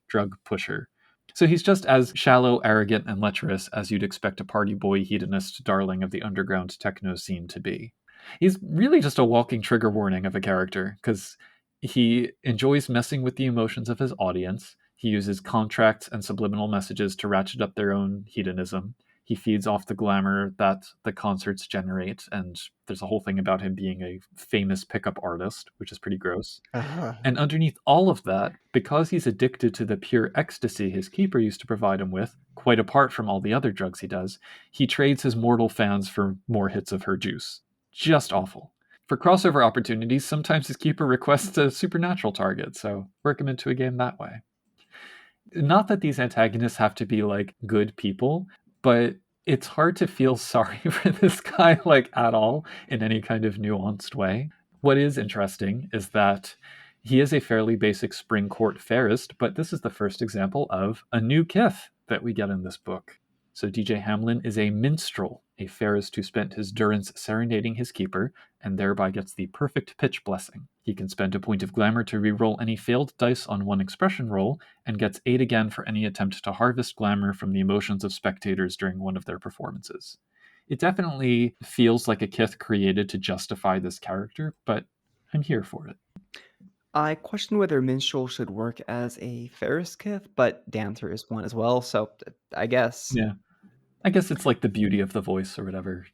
Speaker 2: / drug pusher. So he's just as shallow, arrogant, and lecherous as you'd expect a party boy hedonist darling of the underground techno scene to be. He's really just a walking trigger warning of a character, because he enjoys messing with the emotions of his audience. He uses contracts and subliminal messages to ratchet up their own hedonism. He feeds off the glamour that the concerts generate, and there's a whole thing about him being a famous pickup artist, which is pretty gross. And underneath all of that, because he's addicted to the pure ecstasy his keeper used to provide him with, quite apart from all the other drugs he does, he trades his mortal fans for more hits of her juice. Just awful. For crossover opportunities, sometimes his keeper requests a supernatural target, so work him into a game that way. Not that these antagonists have to be like good people, but it's hard to feel sorry for this guy like at all in any kind of nuanced way. What is interesting is that he is a fairly basic spring court fairist, but this is the first example of a new kith that we get in this book. So DJ Hamlin is a minstrel, a fairist who spent his durance serenading his keeper, and thereby gets the perfect pitch blessing. He can spend a point of glamour to reroll any failed dice on one expression roll, and gets 8 again for any attempt to harvest glamour from the emotions of spectators during one of their performances. It definitely feels like a kith created to justify this character, but I'm here for it.
Speaker 3: I question whether minstrel should work as a Ferris kith, but dancer is one as well, so I guess.
Speaker 2: Yeah. I guess it's like the beauty of the voice or whatever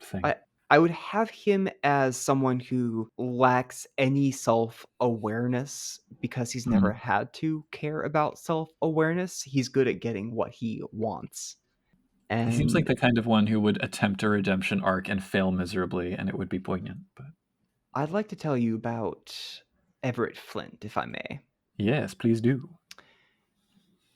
Speaker 2: thing.
Speaker 3: I would have him as someone who lacks any self-awareness because he's never had to care about self-awareness. He's good at getting what he wants.
Speaker 2: He seems like
Speaker 3: And
Speaker 2: the kind of one who would attempt a redemption arc and fail miserably, and it would be poignant. But
Speaker 3: I'd like to tell you about Everett Flint, if I may.
Speaker 2: yes, please do.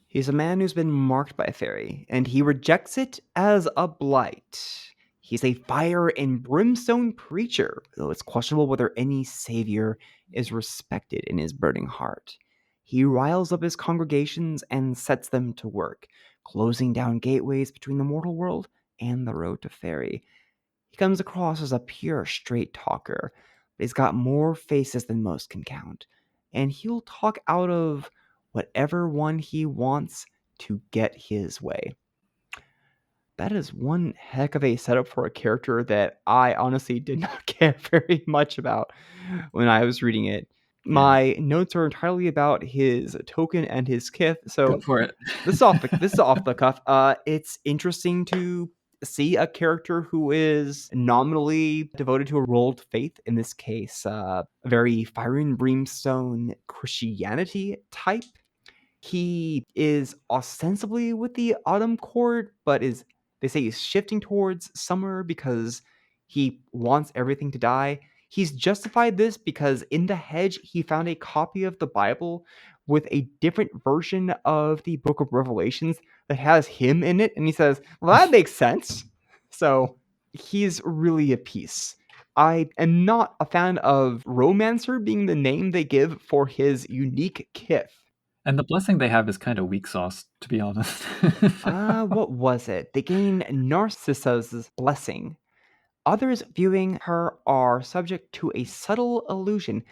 Speaker 3: He's a man who's been marked by a fairy, and he rejects it as a blight. He's a fire and brimstone preacher, though it's questionable whether any savior is respected in his burning heart. He riles up his congregations and sets them to work, closing down gateways between the mortal world and the road to fairy. He comes across as a pure straight talker, but he's got more faces than most can count, and he'll talk out of whatever one he wants to get his way. That is one heck of a setup for a character that I honestly did not care very much about when I was reading it.
Speaker 2: Yeah.
Speaker 3: My notes are entirely about his token and his kith, so
Speaker 2: Go for it.
Speaker 3: this is off the cuff. It's interesting to see a character who is nominally devoted to a world faith. In this case, a very fire and brimstone Christianity type. He is ostensibly with the Autumn Court, but they say he's shifting towards summer because he wants everything to die. He's justified this because in the hedge he found a copy of the Bible with a different version of the Book of Revelations that has him in it, and he says, "Well, that makes sense." So he's really a piece. I am not a fan of Romancer being the name they give for his unique kith.
Speaker 2: And the blessing they have is kind of weak sauce, to be honest.
Speaker 3: What was it? They gain Narcissa's blessing. Others viewing her are subject to a subtle illusion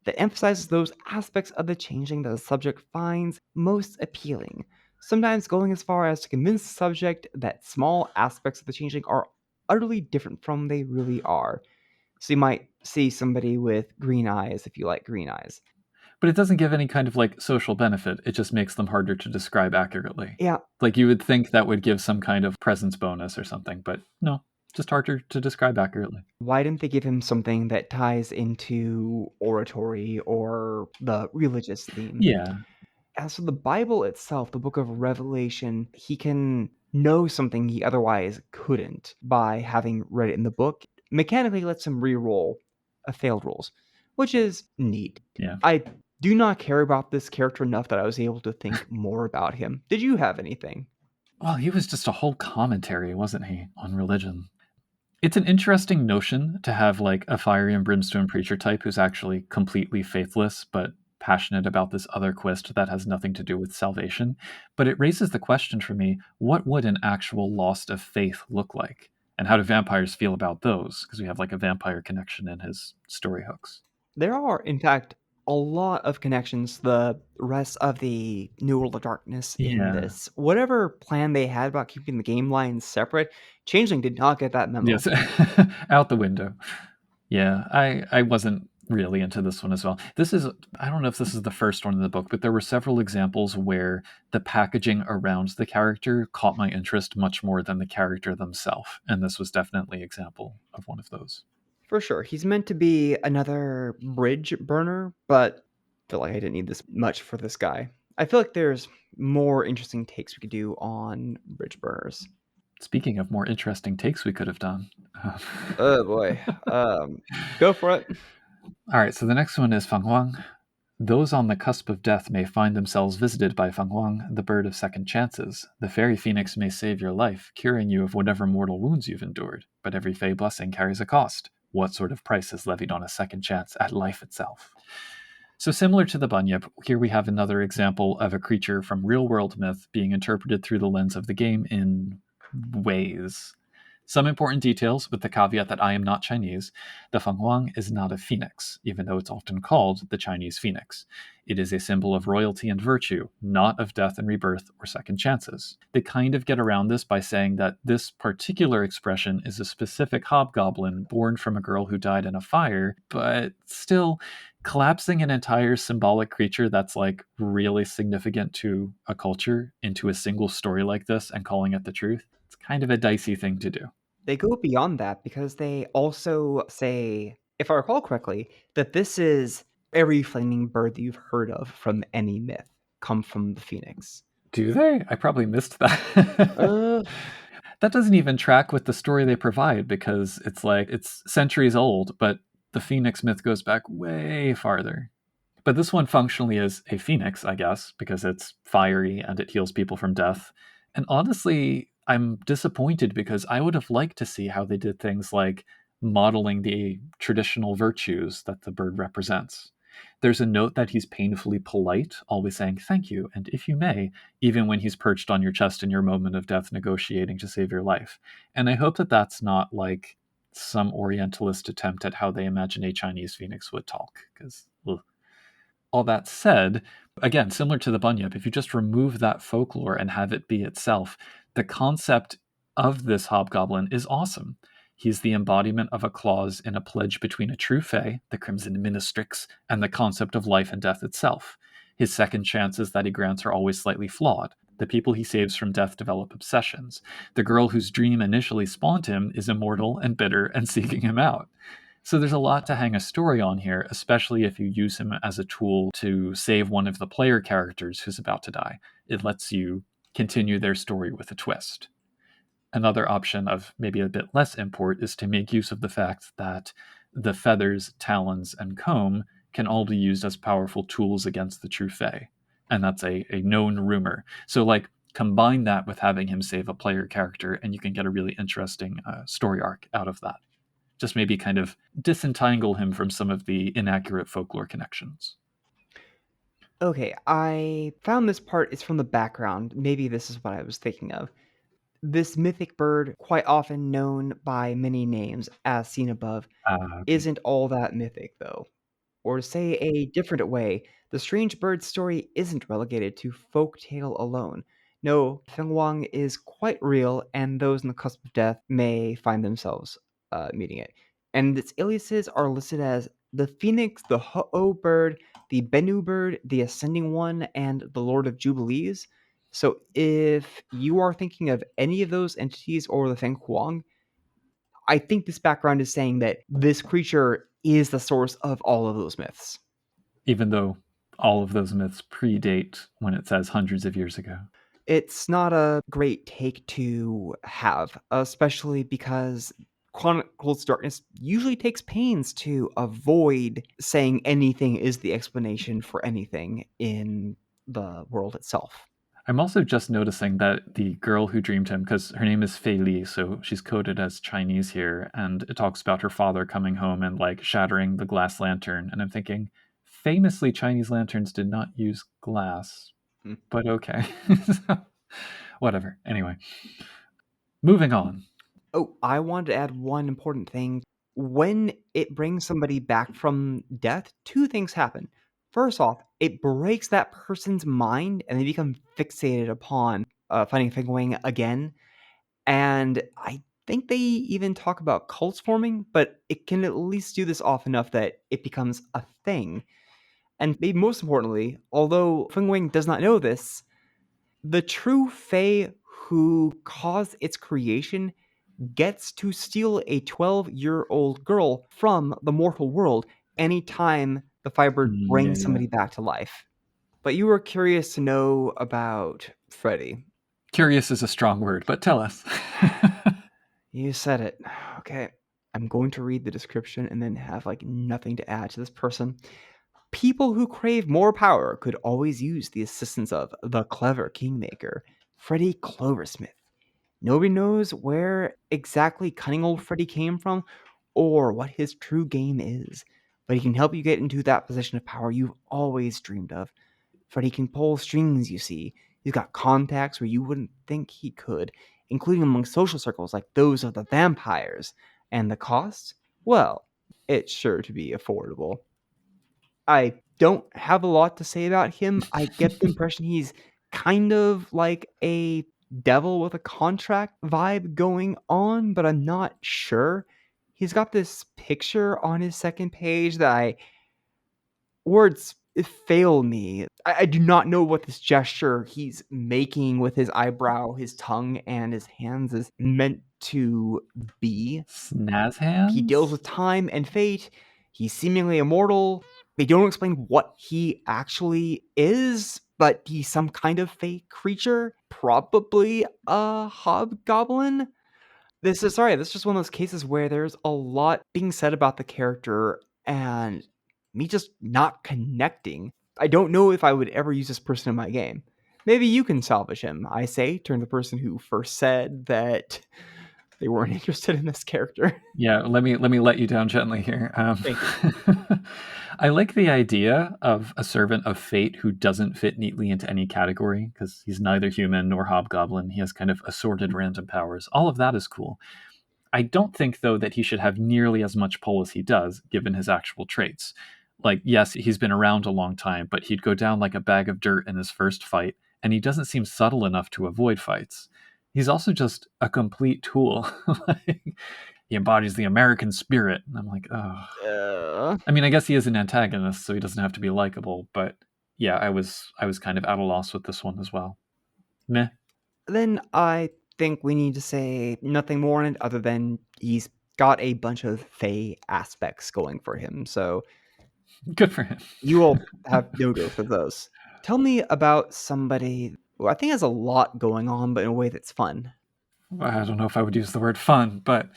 Speaker 3: that emphasizes those aspects of the changeling that the subject finds most appealing, sometimes going as far as to convince the subject that small aspects of the changeling are utterly different from they really are. So you might see somebody with green eyes if you like green eyes.
Speaker 2: But it doesn't give any kind of like social benefit. It just makes them harder to describe accurately.
Speaker 3: Yeah.
Speaker 2: Like you would think that would give some kind of presence bonus or something, but no, just harder to describe accurately.
Speaker 3: Why didn't they give him something that ties into oratory or the religious theme?
Speaker 2: Yeah.
Speaker 3: As for the Bible itself, the book of Revelation, he can know something he otherwise couldn't by having read it in the book. Mechanically lets him re-roll failed rolls, which is neat.
Speaker 2: Yeah.
Speaker 3: I do not care about this character enough that I was able to think more about him. Did you have anything?
Speaker 2: Well, he was just a whole commentary, wasn't he, on religion? It's an interesting notion to have like a fiery and brimstone preacher type who's actually completely faithless, but passionate about this other quest that has nothing to do with salvation. But it raises the question for me, what would an actual lost of faith look like? And how do vampires feel about those? Because we have like a vampire connection in his story hooks.
Speaker 3: There are, in fact, a lot of connections to the rest of the New World of Darkness in this. Whatever plan they had about keeping the game lines separate, Changeling did not get that memo.
Speaker 2: Yes, out the window. Yeah, I wasn't really into this one as well. I don't know if this is the first one in the book, but there were several examples where the packaging around the character caught my interest much more than the character themselves. And this was definitely an example of one of those.
Speaker 3: For sure. He's meant to be another bridge burner, but I feel like I didn't need this much for this guy. I feel like there's more interesting takes we could do on bridge burners.
Speaker 2: Speaking of more interesting takes we could have done.
Speaker 3: Oh boy. Go for it.
Speaker 2: All right, so the next one is Feng Huang. Those on the cusp of death may find themselves visited by Feng Huang, the bird of second chances. The fairy phoenix may save your life, curing you of whatever mortal wounds you've endured, but every fey blessing carries a cost. What sort of price is levied on a second chance at life itself? So similar to the Bunyip, here we have another example of a creature from real-world myth being interpreted through the lens of the game in ways. Some important details, with the caveat that I am not Chinese. The Feng Huang is not a phoenix, even though it's often called the Chinese phoenix. It is a symbol of royalty and virtue, not of death and rebirth or second chances. They kind of get around this by saying that this particular expression is a specific hobgoblin born from a girl who died in a fire, but still, collapsing an entire symbolic creature that's like really significant to a culture into a single story like this and calling it the truth, it's kind of a dicey thing to do.
Speaker 3: They go beyond that because they also say, if I recall correctly, that this is every flaming bird that you've heard of from any myth come from the phoenix.
Speaker 2: Do they? I probably missed that. That doesn't even track with the story they provide, because it's like it's centuries old, but the phoenix myth goes back way farther. But this one functionally is a phoenix, I guess, because it's fiery and it heals people from death. And honestly, I'm disappointed because I would have liked to see how they did things like modeling the traditional virtues that the bird represents. There's a note that he's painfully polite, always saying thank you and if you may, even when he's perched on your chest in your moment of death negotiating to save your life. And I hope that that's not like some Orientalist attempt at how they imagine a Chinese phoenix would talk, because all that said, again, similar to the Bunyip, if you just remove that folklore and have it be itself, the concept of this hobgoblin is awesome. He's the embodiment of a clause in a pledge between a true fae, the Crimson Ministrix, and the concept of life and death itself. His second chances that he grants are always slightly flawed. The people he saves from death develop obsessions. The girl whose dream initially spawned him is immortal and bitter and seeking him out. So there's a lot to hang a story on here, especially if you use him as a tool to save one of the player characters who's about to die. It lets you continue their story with a twist. Another option of maybe a bit less import is to make use of the fact that the feathers, talons, and comb can all be used as powerful tools against the true fae. And that's a known rumor. So, like, combine that with having him save a player character, and you can get a really interesting story arc out of that. Just maybe kind of disentangle him from some of the inaccurate folklore connections.
Speaker 3: Okay, I found this part is from the background. Maybe this is what I was thinking of. This mythic bird, quite often known by many names as seen above,
Speaker 2: Okay.
Speaker 3: isn't all that mythic, though. Or to say a different way, the strange bird story isn't relegated to folktale alone. No, Fenghuang is quite real, and those on the cusp of death may find themselves meeting it. And its aliases are listed as the Phoenix, the Ho bird, the Bennu bird, the Ascending One, and the Lord of Jubilees. So if you are thinking of any of those entities or the Fenghuang, I think this background is saying that this creature is the source of all of those myths.
Speaker 2: Even though all of those myths predate when it says hundreds of years ago.
Speaker 3: It's not a great take to have, especially because Chronicles of Darkness usually takes pains to avoid saying anything is the explanation for anything in the world itself.
Speaker 2: I'm also just noticing that the girl who dreamed him, because her name is Fei Li, so she's coded as Chinese here, and it talks about her father coming home and like shattering the glass lantern. And I'm thinking, famously, Chinese lanterns did not use glass,
Speaker 3: Hmm.
Speaker 2: but okay. So, whatever. Anyway, moving on.
Speaker 3: Oh, I wanted to add one important thing. When it brings somebody back from death, two things happen. First off, it breaks that person's mind and they become fixated upon finding Feng again. And I think they even talk about cults forming, but it can at least do this off enough that it becomes a thing. And maybe most importantly, although Feng does not know this, the true Fae who caused its creation gets to steal a 12-year-old girl from the mortal world anytime the Firebird
Speaker 2: Yeah,
Speaker 3: brings
Speaker 2: yeah.
Speaker 3: somebody back to life. But you were curious to know about Freddy.
Speaker 2: Curious is a strong word, but tell us.
Speaker 3: You said it. Okay. I'm going to read the description and then have like nothing to add to this person. People who crave more power could always use the assistance of the clever kingmaker, Freddy Cloversmith. Nobody knows where exactly cunning old Freddy came from or what his true game is, but he can help you get into that position of power you've always dreamed of. Freddy can pull strings, you see. He's got contacts where you wouldn't think he could, including among social circles like those of the vampires. And the cost? Well, it's sure to be affordable. I don't have a lot to say about him. I get the impression he's kind of like a devil with a contract vibe going on, but I'm not sure. He's got this picture on his second page that words fail me. I do not know what this gesture he's making with his eyebrow, his tongue, and his hands is meant to be.
Speaker 2: Snaz
Speaker 3: He deals
Speaker 2: hands?
Speaker 3: with time and fate. He's seemingly immortal. They don't explain what he actually is, but he's some kind of fake creature, probably a hobgoblin. This is just one of those cases where there's a lot being said about the character and me just not connecting. I don't know if I would ever use this person in my game. Maybe you can salvage him, I say, turn the person who first said that they weren't interested in this character.
Speaker 2: Yeah, let me let you down gently here.
Speaker 3: Thank you.
Speaker 2: I like the idea of a servant of fate who doesn't fit neatly into any category because he's neither human nor hobgoblin. He has kind of assorted random powers. All of that is cool. I don't think, though, that he should have nearly as much pull as he does, given his actual traits. Like, yes, he's been around a long time, but he'd go down like a bag of dirt in his first fight, and he doesn't seem subtle enough to avoid fights. He's also just a complete tool. Like, he embodies the American spirit. And I'm like, oh. I mean, I guess he is an antagonist, so he doesn't have to be likable, but yeah, I was kind of at a loss with this one as well. Meh.
Speaker 3: Then I think we need to say nothing more on it other than he's got a bunch of Fey aspects going for him. So
Speaker 2: good for him.
Speaker 3: You will have no go for those. Tell me about somebody who I think has a lot going on, but in a way that's fun.
Speaker 2: I don't know if I would use the word fun, but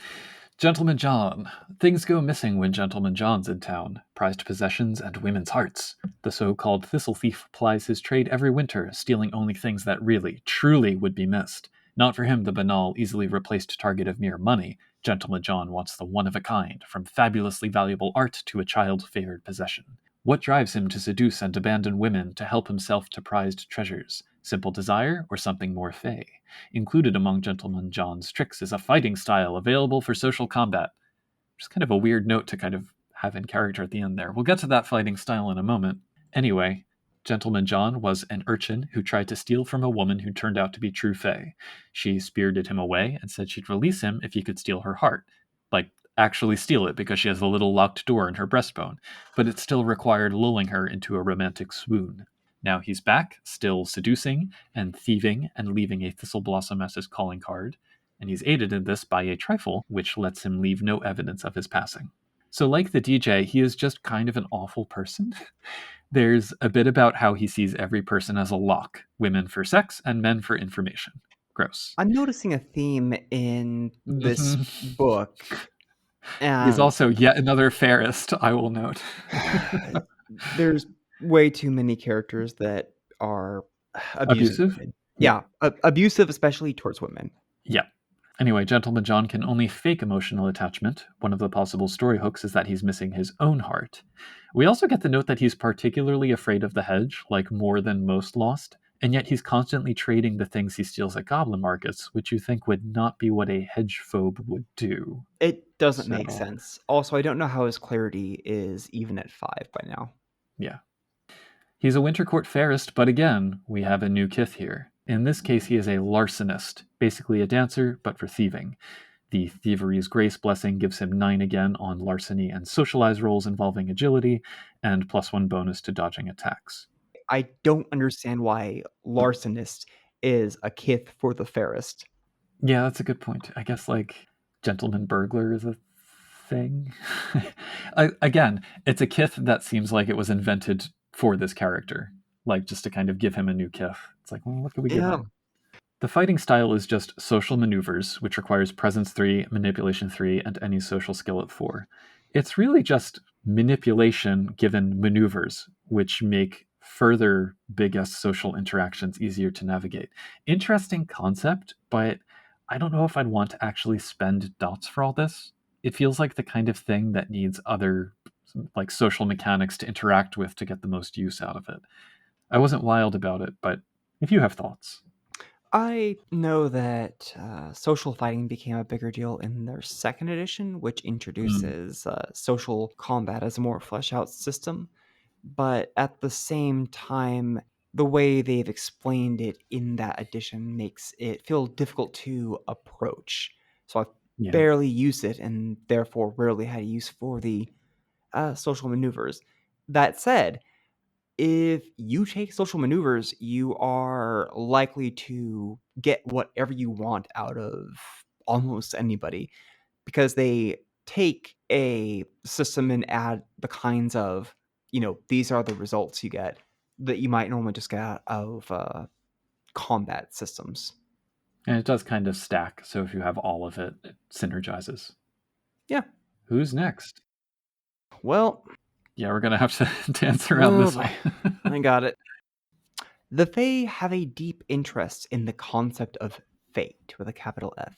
Speaker 2: Gentleman John. Things go missing when Gentleman John's in town. Prized possessions and women's hearts. The so-called thistle thief plies his trade every winter, stealing only things that really, truly would be missed. Not for him the banal, easily replaced target of mere money. Gentleman John wants the one-of-a-kind, from fabulously valuable art to a child-favored possession. What drives him to seduce and abandon women to help himself to prized treasures? Simple desire or something more fey? Included among Gentleman John's tricks is a fighting style available for social combat. Just kind of a weird note to kind of have in character at the end there. We'll get to that fighting style in a moment. Anyway, Gentleman John was an urchin who tried to steal from a woman who turned out to be true fey. She spirited him away and said she'd release him if he could steal her heart. Like, actually steal it because she has a little locked door in her breastbone, but it still required lulling her into a romantic swoon. Now he's back, still seducing and thieving and leaving a thistle blossom as his calling card, and he's aided in this by a trifle which lets him leave no evidence of his passing. So like the DJ, he is just kind of an awful person. There's a bit about how he sees every person as a lock, women for sex and men for information. Gross.
Speaker 3: I'm noticing a theme in this book.
Speaker 2: He's also yet another fairest, I will note.
Speaker 3: There's way too many characters that are abusive. Yeah, abusive, especially towards women.
Speaker 2: Yeah. Anyway, Gentleman John can only fake emotional attachment. One of the possible story hooks is that he's missing his own heart. We also get the note that he's particularly afraid of the hedge, like more than most lost, and yet he's constantly trading the things he steals at goblin markets, which you think would not be what a hedge phobe would do.
Speaker 3: It doesn't make sense. Also, I don't know how his clarity is even at 5 by now.
Speaker 2: Yeah. He's a Wintercourt fairest, but again, we have a new kith here. In this case, he is a larcenist, basically a dancer, but for thieving. The Thievery's Grace blessing gives him 9 again on larceny and socialize rolls involving agility, and +1 bonus to dodging attacks.
Speaker 3: I don't understand why larcenist is a kith for the fairest.
Speaker 2: Yeah, that's a good point. I guess, like, gentleman burglar is a thing. Again, it's a kith that seems like it was invented for this character, like just to kind of give him a new kith. It's like, well, what can we give him? The fighting style is just social maneuvers, which requires presence 3, manipulation 3, and any social skill at 4. It's really just manipulation given maneuvers, which make further big S social interactions easier to navigate. Interesting concept, but I don't know if I'd want to actually spend dots for all this. It feels like the kind of thing that needs other like social mechanics to interact with to get the most use out of it. I wasn't wild about it, but if you have thoughts.
Speaker 3: I know that social fighting became a bigger deal in their 2nd edition, which introduces social combat as a more fleshed out system. But at the same time, the way they've explained it in that edition makes it feel difficult to approach. So I've barely used it and therefore rarely had use for the social maneuvers. That said, if you take social maneuvers, you are likely to get whatever you want out of almost anybody because they take a system and add the kinds of these are the results you get that you might normally just get out of combat systems.
Speaker 2: And it does kind of stack, so if you have all of it, it synergizes.
Speaker 3: Yeah.
Speaker 2: Who's next?
Speaker 3: Well,
Speaker 2: Yeah, we're going to have to dance around this
Speaker 3: boy.
Speaker 2: one.
Speaker 3: I got it. The Fae have a deep interest in the concept of fate with a capital F.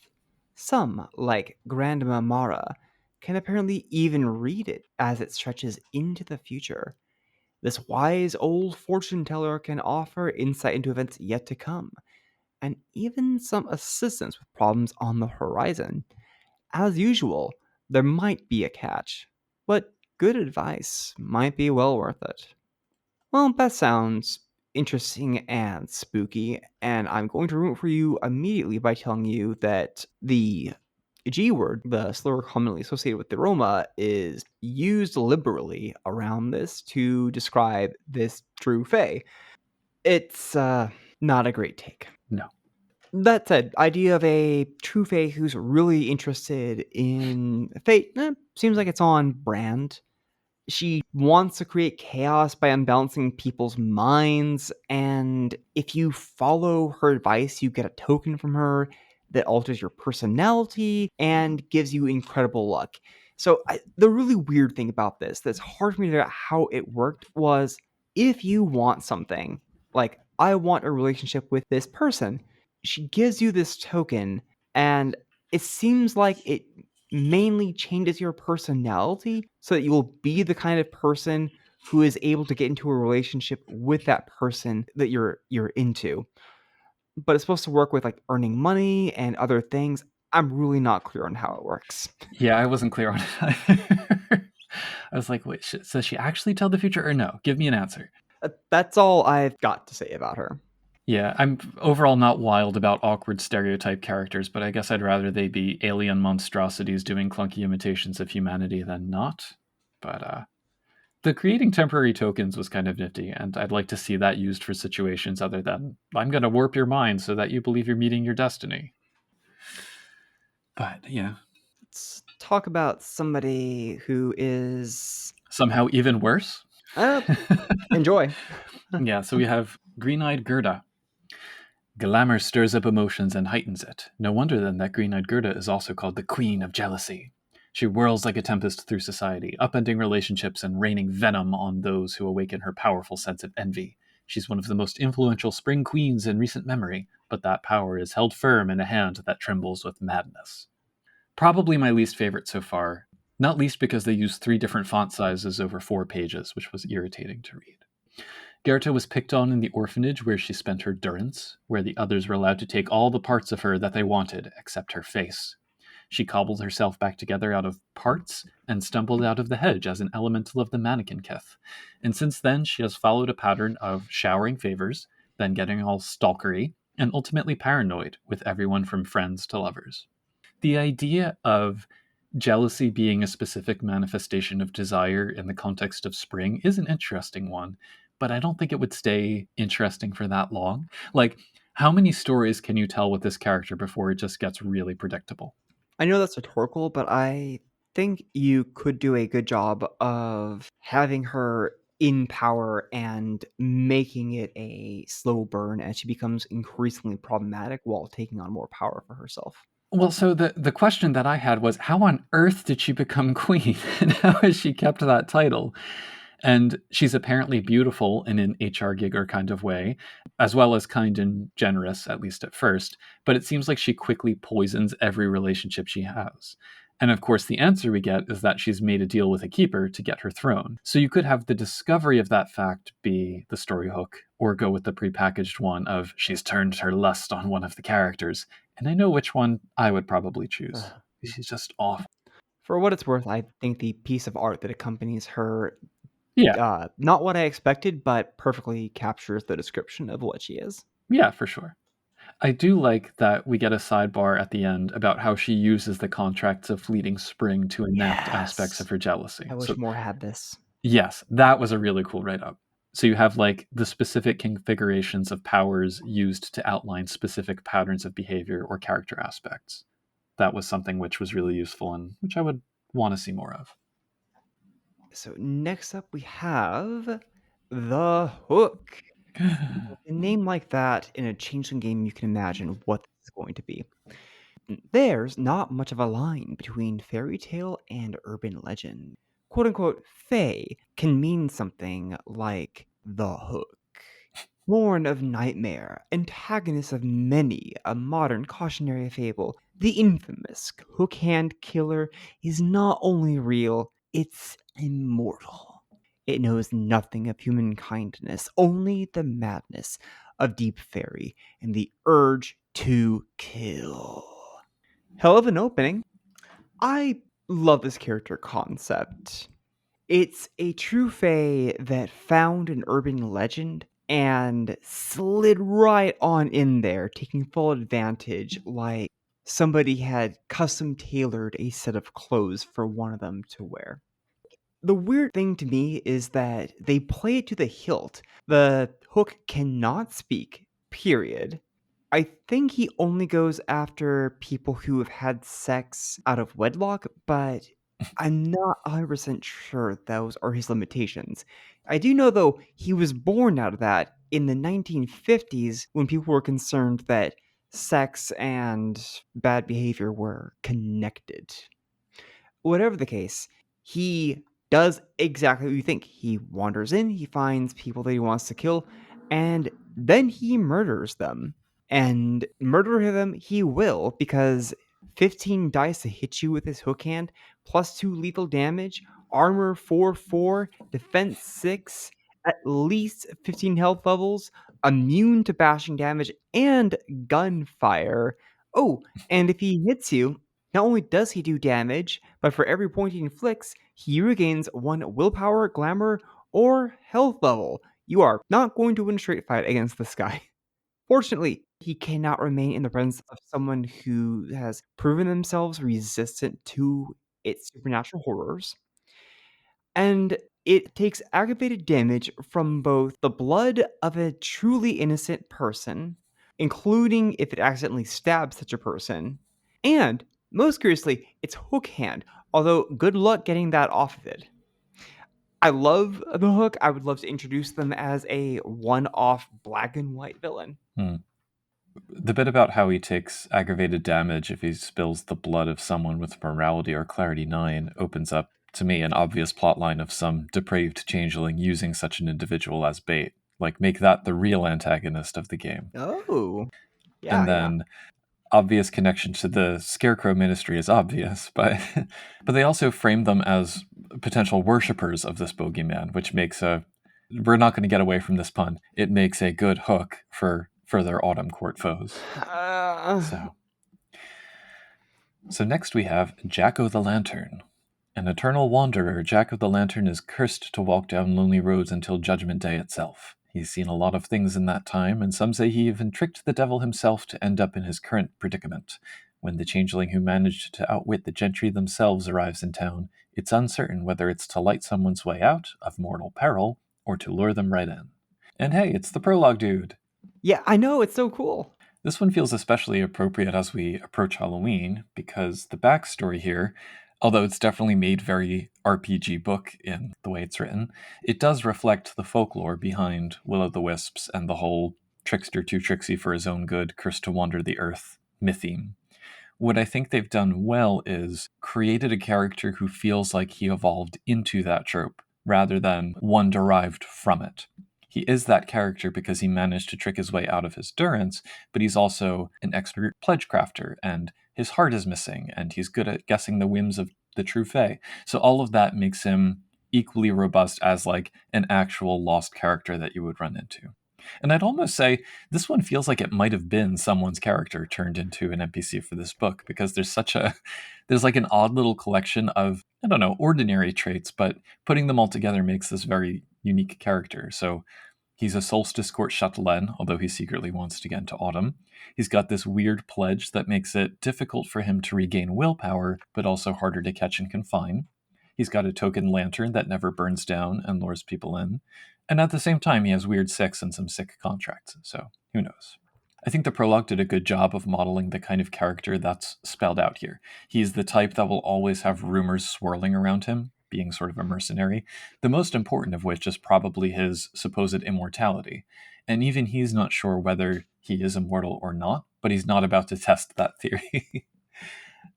Speaker 3: Some, like Grandma Mara, can apparently even read it as it stretches into the future. This wise old fortune teller can offer insight into events yet to come, and even some assistance with problems on the horizon. As usual, there might be a catch, but good advice might be well worth it. Well, that sounds interesting and spooky, and I'm going to ruin it for you immediately by telling you that the G word, the slur commonly associated with the Roma, is used liberally around this to describe this true Fae. It's not a great take.
Speaker 2: No.
Speaker 3: That said, idea of a true Fae who's really interested in fate seems like it's on brand. She wants to create chaos by unbalancing people's minds, and if you follow her advice, you get a token from her that alters your personality and gives you incredible luck. So, the really weird thing about this that's hard for me to figure out how it worked was if you want something, like, I want a relationship with this person, she gives you this token, and it seems like it mainly changes your personality so that you will be the kind of person who is able to get into a relationship with that person that you're into. But it's supposed to work with like earning money and other things. I'm really not clear on how it works.
Speaker 2: Yeah, I wasn't clear on it either. I was like, wait, does she actually tell the future or no? Give me an answer.
Speaker 3: That's all I've got to say about her.
Speaker 2: Yeah, I'm overall not wild about awkward stereotype characters, but I guess I'd rather they be alien monstrosities doing clunky imitations of humanity than not. But the creating temporary tokens was kind of nifty, and I'd like to see that used for situations other than, I'm going to warp your mind so that you believe you're meeting your destiny. But, yeah.
Speaker 3: Let's talk about somebody who is
Speaker 2: Somehow even worse?
Speaker 3: enjoy.
Speaker 2: Yeah, so we have Green-Eyed Gerda. Glamour stirs up emotions and heightens it. No wonder then that Green-Eyed Gerda is also called the Queen of Jealousy. She whirls like a tempest through society, upending relationships and raining venom on those who awaken her powerful sense of envy. She's one of the most influential spring queens in recent memory, but that power is held firm in a hand that trembles with madness. Probably my least favorite so far, not least because they used 3 different font sizes over 4 pages, which was irritating to read. Gerta was picked on in the orphanage where she spent her durance, where the others were allowed to take all the parts of her that they wanted, except her face. She cobbled herself back together out of parts and stumbled out of the hedge as an elemental of the mannequin kith. And since then, she has followed a pattern of showering favors, then getting all stalkery, and ultimately paranoid with everyone from friends to lovers. The idea of jealousy being a specific manifestation of desire in the context of spring is an interesting one, but I don't think it would stay interesting for that long. Like, how many stories can you tell with this character before it just gets really predictable?
Speaker 3: I know that's rhetorical, but I think you could do a good job of having her in power and making it a slow burn as she becomes increasingly problematic while taking on more power for herself.
Speaker 2: Well, so the question that I had was, how on earth did she become queen? And how has she kept that title? And she's apparently beautiful in an HR Giger kind of way, as well as kind and generous, at least at first. But it seems like she quickly poisons every relationship she has. And of course, the answer we get is that she's made a deal with a keeper to get her throne. So you could have the discovery of that fact be the story hook, or go with the prepackaged one of she's turned her lust on one of the characters. And I know which one I would probably choose.
Speaker 3: Ugh.
Speaker 2: She's just awful.
Speaker 3: For what it's worth, I think the piece of art that accompanies her,
Speaker 2: Yeah,
Speaker 3: not what I expected, but perfectly captures the description of what she is.
Speaker 2: yeah, for sure. I do like that we get a sidebar at the end about how she uses the contracts of fleeting spring to enact aspects of
Speaker 3: Yes.
Speaker 2: her jealousy.
Speaker 3: I wish
Speaker 2: So,
Speaker 3: more had this.
Speaker 2: yes, that was a really cool write up. So, you have like the specific configurations of powers used to outline specific patterns of behavior or character aspects. That was something which was really useful and which I would want to see more of.
Speaker 3: So next up we have the Hook. With a name like that in a changeling game, you can imagine what this is going to be. There's not much of a line between fairy tale and urban legend. Quote unquote, Fae can mean something like the Hook. Born of nightmare, antagonist of many a modern cautionary fable, the infamous Hook Hand Killer is not only real, it's immortal. It knows nothing of human kindness, only the madness of deep fairy and the urge to kill. Hell of an opening. I love this character concept. It's a true fae that found an urban legend and slid right on in there, taking full advantage, like somebody had custom tailored a set of clothes for one of them to wear. The weird thing to me is that they play it to the hilt. The Hook cannot speak, period. I think he only goes after people who have had sex out of wedlock, but I'm not 100% sure those are his limitations. I do know, though, he was born out of that in the 1950s when people were concerned that sex and bad behavior were connected. Whatever the case, he does exactly what you think. He wanders in, he finds people that he wants to kill, and then he murders them. And murder them he will, because 15 dice to hit you with his hook hand, plus 2 lethal damage, armor 4/4, defense 6, at least 15 health levels, immune to bashing damage, and gunfire. Oh, and if he hits you, not only does he do damage, but for every point he inflicts, he regains 1 willpower, glamour, or health level. You are not going to win a straight fight against this guy. Fortunately, he cannot remain in the presence of someone who has proven themselves resistant to its supernatural horrors. And it takes aggravated damage from both the blood of a truly innocent person, including if it accidentally stabs such a person, and, most curiously, its hook hand, although good luck getting that off of it. I love the Hook. I would love to introduce them as a one-off black and white villain.
Speaker 2: The bit about how he takes aggravated damage if he spills the blood of someone with morality or clarity 9 opens up, to me, an obvious plotline of some depraved changeling using such an individual as bait. Like, make that the real antagonist of the game.
Speaker 3: Oh, yeah,
Speaker 2: And then obvious connection to the Scarecrow Ministry is obvious, but they also frame them as potential worshippers of this bogeyman, which makes we're not going to get away from this pun. It makes a good hook for their Autumn Court foes. So next we have Jack-o'-the-Lantern. An eternal wanderer, Jack-o'-the-Lantern is cursed to walk down lonely roads until Judgment Day itself. He's seen a lot of things in that time, and some say he even tricked the devil himself to end up in his current predicament. When the changeling who managed to outwit the gentry themselves arrives in town, it's uncertain whether it's to light someone's way out of mortal peril or to lure them right in. And hey, it's the prologue dude!
Speaker 3: Yeah, I know, it's so cool.
Speaker 2: This one feels especially appropriate as we approach Halloween, because the backstory here, although it's definitely made very RPG book in the way it's written, it does reflect the folklore behind Will-o'-the-Wisps and the whole trickster too tricksy for his own good, cursed to wander the earth mytheme. What I think they've done well is created a character who feels like he evolved into that trope, rather than one derived from it. He is that character because he managed to trick his way out of his durance, but he's also an expert pledge crafter, and his heart is missing, and he's good at guessing the whims of the true fae. So all of that makes him equally robust as like an actual lost character that you would run into. And I'd almost say this one feels like it might have been someone's character turned into an NPC for this book, because there's like an odd little collection of, I don't know, ordinary traits, but putting them all together makes this very unique character. So he's a solstice court chatelaine, although he secretly wants to get into autumn. He's got this weird pledge that makes it difficult for him to regain willpower, but also harder to catch and confine. He's got a token lantern that never burns down and lures people in. And at the same time, he has weird sex and some sick contracts, so who knows. I think the prologue did a good job of modeling the kind of character that's spelled out here. He's the type that will always have rumors swirling around him, being sort of a mercenary, the most important of which is probably his supposed immortality. And even he's not sure whether he is immortal or not, but he's not about to test that theory.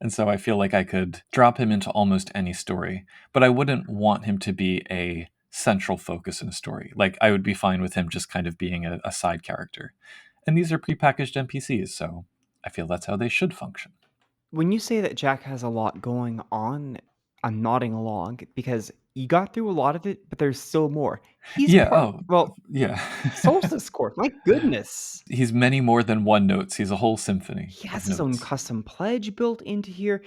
Speaker 2: And so I feel like I could drop him into almost any story, but I wouldn't want him to be a central focus in a story. Like, I would be fine with him just kind of being a side character. And these are prepackaged NPCs, so I feel that's how they should function.
Speaker 3: When you say that Jack has a lot going on, I'm nodding along because you got through a lot of it, but there's still more. He's
Speaker 2: Yeah, oh,
Speaker 3: well,
Speaker 2: yeah.
Speaker 3: Solstice Court. My goodness.
Speaker 2: He's many more than one notes. He's a whole symphony
Speaker 3: He
Speaker 2: of
Speaker 3: has his own
Speaker 2: notes.
Speaker 3: custom pledge built into here.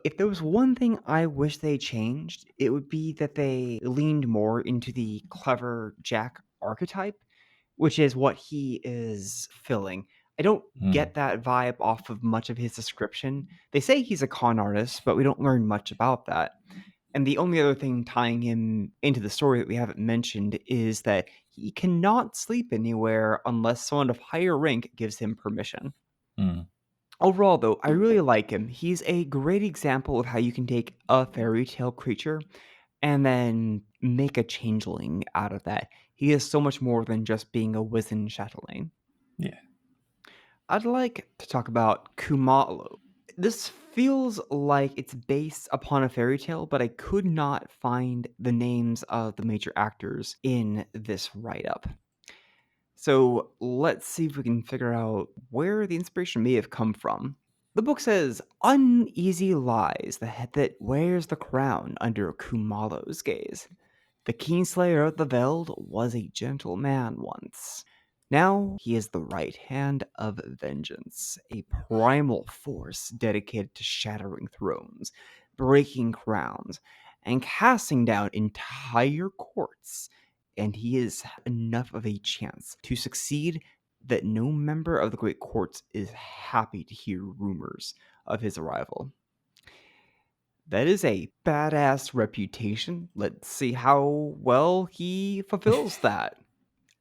Speaker 3: If there was one thing I wish they changed, it would be that they leaned more into the clever Jack archetype, which is what he is filling. I don't get that vibe off of much of his description. They say he's a con artist, but we don't learn much about that. And the only other thing tying him into the story that we haven't mentioned is that he cannot sleep anywhere unless someone of higher rank gives him permission.
Speaker 2: Mm.
Speaker 3: Overall, though, I really like him. He's a great example of how you can take a fairy tale creature and then make a changeling out of that. He is so much more than just being a wizened chatelaine.
Speaker 2: Yeah.
Speaker 3: I'd like to talk about Kumalo. This feels like it's based upon a fairy tale, but I could not find the names of the major actors in this write-up. So let's see if we can figure out where the inspiration may have come from. The book says, uneasy lies the head that wears the crown under Kumalo's gaze. The Keenslayer of the Veld was a gentle man once. Now he is the right hand of vengeance, a primal force dedicated to shattering thrones, breaking crowns, and casting down entire courts. And he is enough of a chance to succeed that no member of the Great Courts is happy to hear rumors of his arrival. That is a badass reputation. Let's see how well he fulfills that.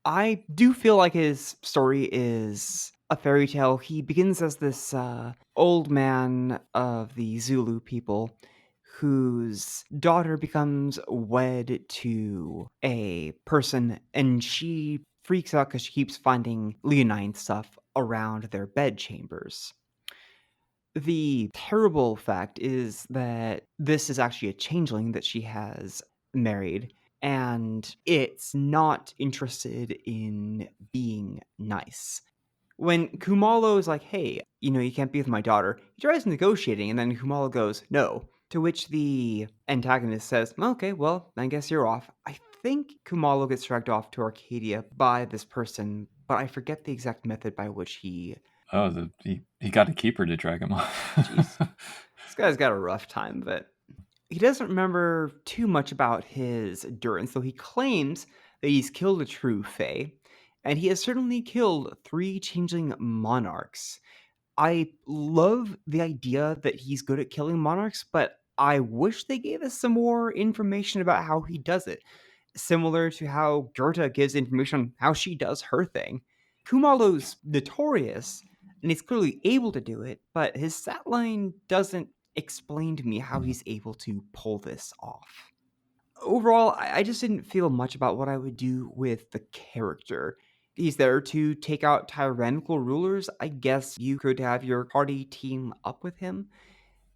Speaker 3: I do feel like his story is a fairy tale. He begins as this old man of the Zulu people whose daughter becomes wed to a person, and she freaks out because she keeps finding leonine stuff around their bedchambers. The terrible fact is that this is actually a changeling that she has married, and it's not interested in being nice. When Kumalo is like, hey, you can't be with my daughter, he tries negotiating, and then Kumalo goes, no. To which the antagonist says, okay, well, I guess you're off. I think Kumalo gets dragged off to Arcadia by this person, but I forget the exact method by which he...
Speaker 2: Oh, he got a keeper to drag him off.
Speaker 3: Jeez. This guy's got a rough time, but he doesn't remember too much about his endurance, though he claims that he's killed a true fae, and he has certainly killed 3 changeling monarchs. I love the idea that he's good at killing monarchs, but I wish they gave us some more information about how he does it, similar to how Gerta gives information on how she does her thing. Kumalo's notorious, and he's clearly able to do it, but his stat line doesn't explain to me how he's able to pull this off. Overall, I just didn't feel much about what I would do with the character. He's there to take out tyrannical rulers. I guess you could have your party team up with him,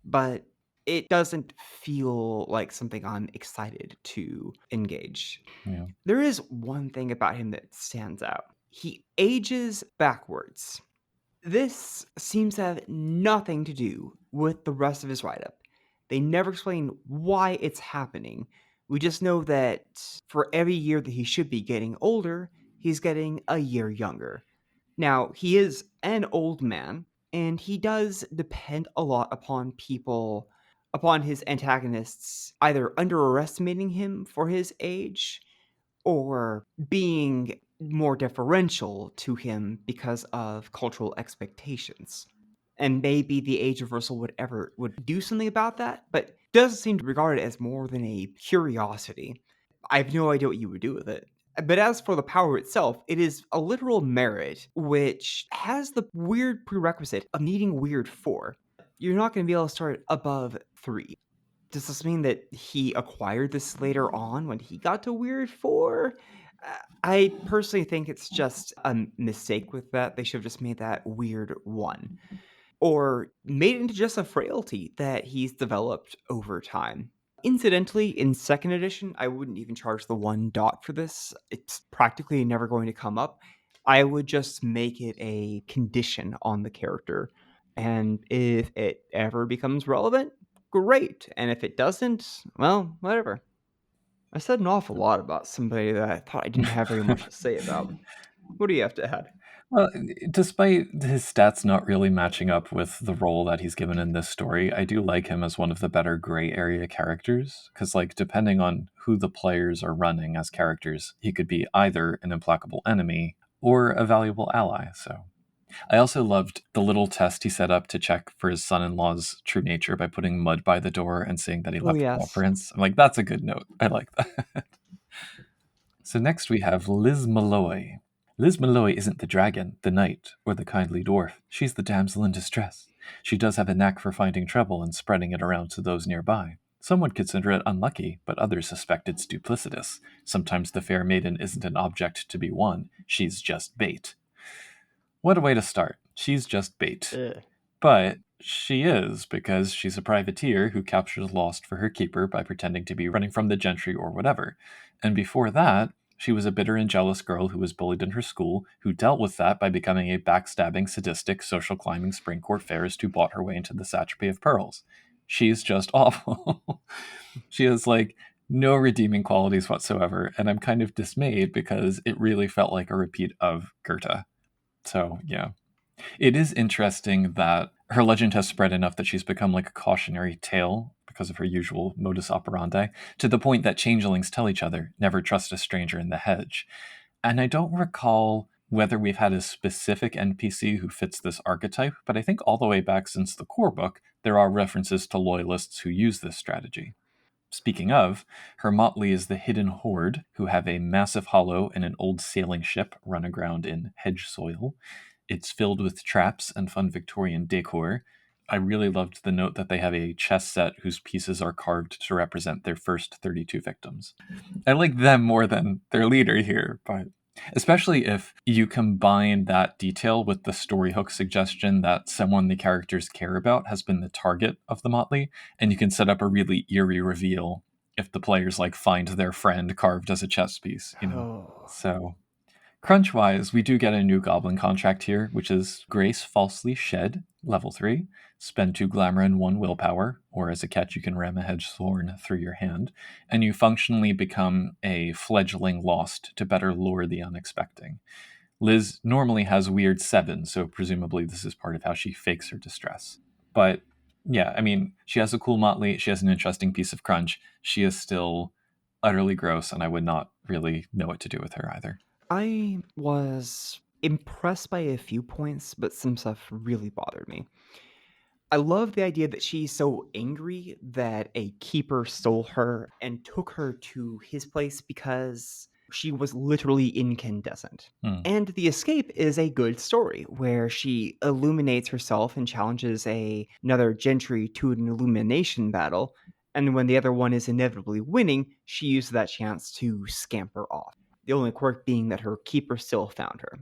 Speaker 3: but it doesn't feel like something I'm excited to engage.
Speaker 2: Yeah.
Speaker 3: There is one thing about him that stands out. He ages backwards. This seems to have nothing to do with the rest of his write-up. They never explain why it's happening. We just know that for every year that he should be getting older, he's getting a year younger. Now, he is an old man, and he does depend a lot upon people, upon his antagonists, either underestimating him for his age or being more deferential to him because of cultural expectations. And maybe the age reversal would do something about that, but doesn't seem to regard it as more than a curiosity. I have no idea what you would do with it. But as for the power itself, it is a literal merit, which has the weird prerequisite of needing weird 4. You're not going to be able to start above 3. Does this mean that he acquired this later on when he got to Weird 4? I personally think it's just a mistake with that. They should have just made that Weird 1. Or made it into just a frailty that he's developed over time. Incidentally, in 2nd edition, I wouldn't even charge the 1 dot for this. It's practically never going to come up. I would just make it a condition on the character. And if it ever becomes relevant, great. And if it doesn't, well, whatever. I said an awful lot about somebody that I thought I didn't have very much to say about. What do you have to add?
Speaker 2: Well, despite his stats not really matching up with the role that he's given in this story, I do like him as one of the better gray area characters. Because, like, depending on who the players are running as characters, he could be either an implacable enemy or a valuable ally. So, I also loved the little test he set up to check for his son-in-law's true nature by putting mud by the door and saying that he
Speaker 3: Oh,
Speaker 2: left
Speaker 3: yes.
Speaker 2: paw prints. I'm like, that's a good note. I like that. So next we have Liz Malloy. Liz Malloy isn't the dragon, the knight, or the kindly dwarf. She's the damsel in distress. She does have a knack for finding trouble and spreading it around to those nearby. Some would consider it unlucky, but others suspect it's duplicitous. Sometimes the fair maiden isn't an object to be won. She's just bait. What a way to start. She's just bait. But she is, because she's a privateer who captures Lost for her keeper by pretending to be running from the gentry or whatever. And before that, she was a bitter and jealous girl who was bullied in her school, who dealt with that by becoming a backstabbing, sadistic, social climbing spring court fairist who bought her way into the satrapy of pearls. She's just awful. She has, like, no redeeming qualities whatsoever, and I'm kind of dismayed because it really felt like a repeat of Goethe. So, yeah. It is interesting that her legend has spread enough that she's become like a cautionary tale because of her usual modus operandi, to the point that changelings tell each other, never trust a stranger in the hedge. And I don't recall whether we've had a specific NPC who fits this archetype, but I think all the way back since the core book, there are references to loyalists who use this strategy. Speaking of, her motley is the hidden horde, who have a massive hollow and an old sailing ship run aground in hedge soil. It's filled with traps and fun Victorian decor. I really loved the note that they have a chess set whose pieces are carved to represent their first 32 victims. I like them more than their leader here, but especially if you combine that detail with the story hook suggestion that someone the characters care about has been the target of the motley, and you can set up a really eerie reveal if the players like find their friend carved as a chess piece, you know.
Speaker 3: Oh.
Speaker 2: So crunch-wise, we do get a new goblin contract here, which is Grace Falsely Shed, level 3. Spend 2 glamour and 1 willpower, or as a catch you can ram a hedge thorn through your hand, and you functionally become a fledgling lost to better lure the unexpecting. Liz normally has weird 7, so presumably this is part of how she fakes her distress. But yeah, I mean, she has a cool motley, she has an interesting piece of crunch, she is still utterly gross, and I would not really know what to do with her either.
Speaker 3: I was impressed by a few points, but some stuff really bothered me. I love the idea that she's so angry that a keeper stole her and took her to his place because she was literally incandescent. And the escape is a good story where she illuminates herself and challenges another gentry to an illumination battle. And when the other one is inevitably winning, she uses that chance to scamper off. The only quirk being that her keeper still found her.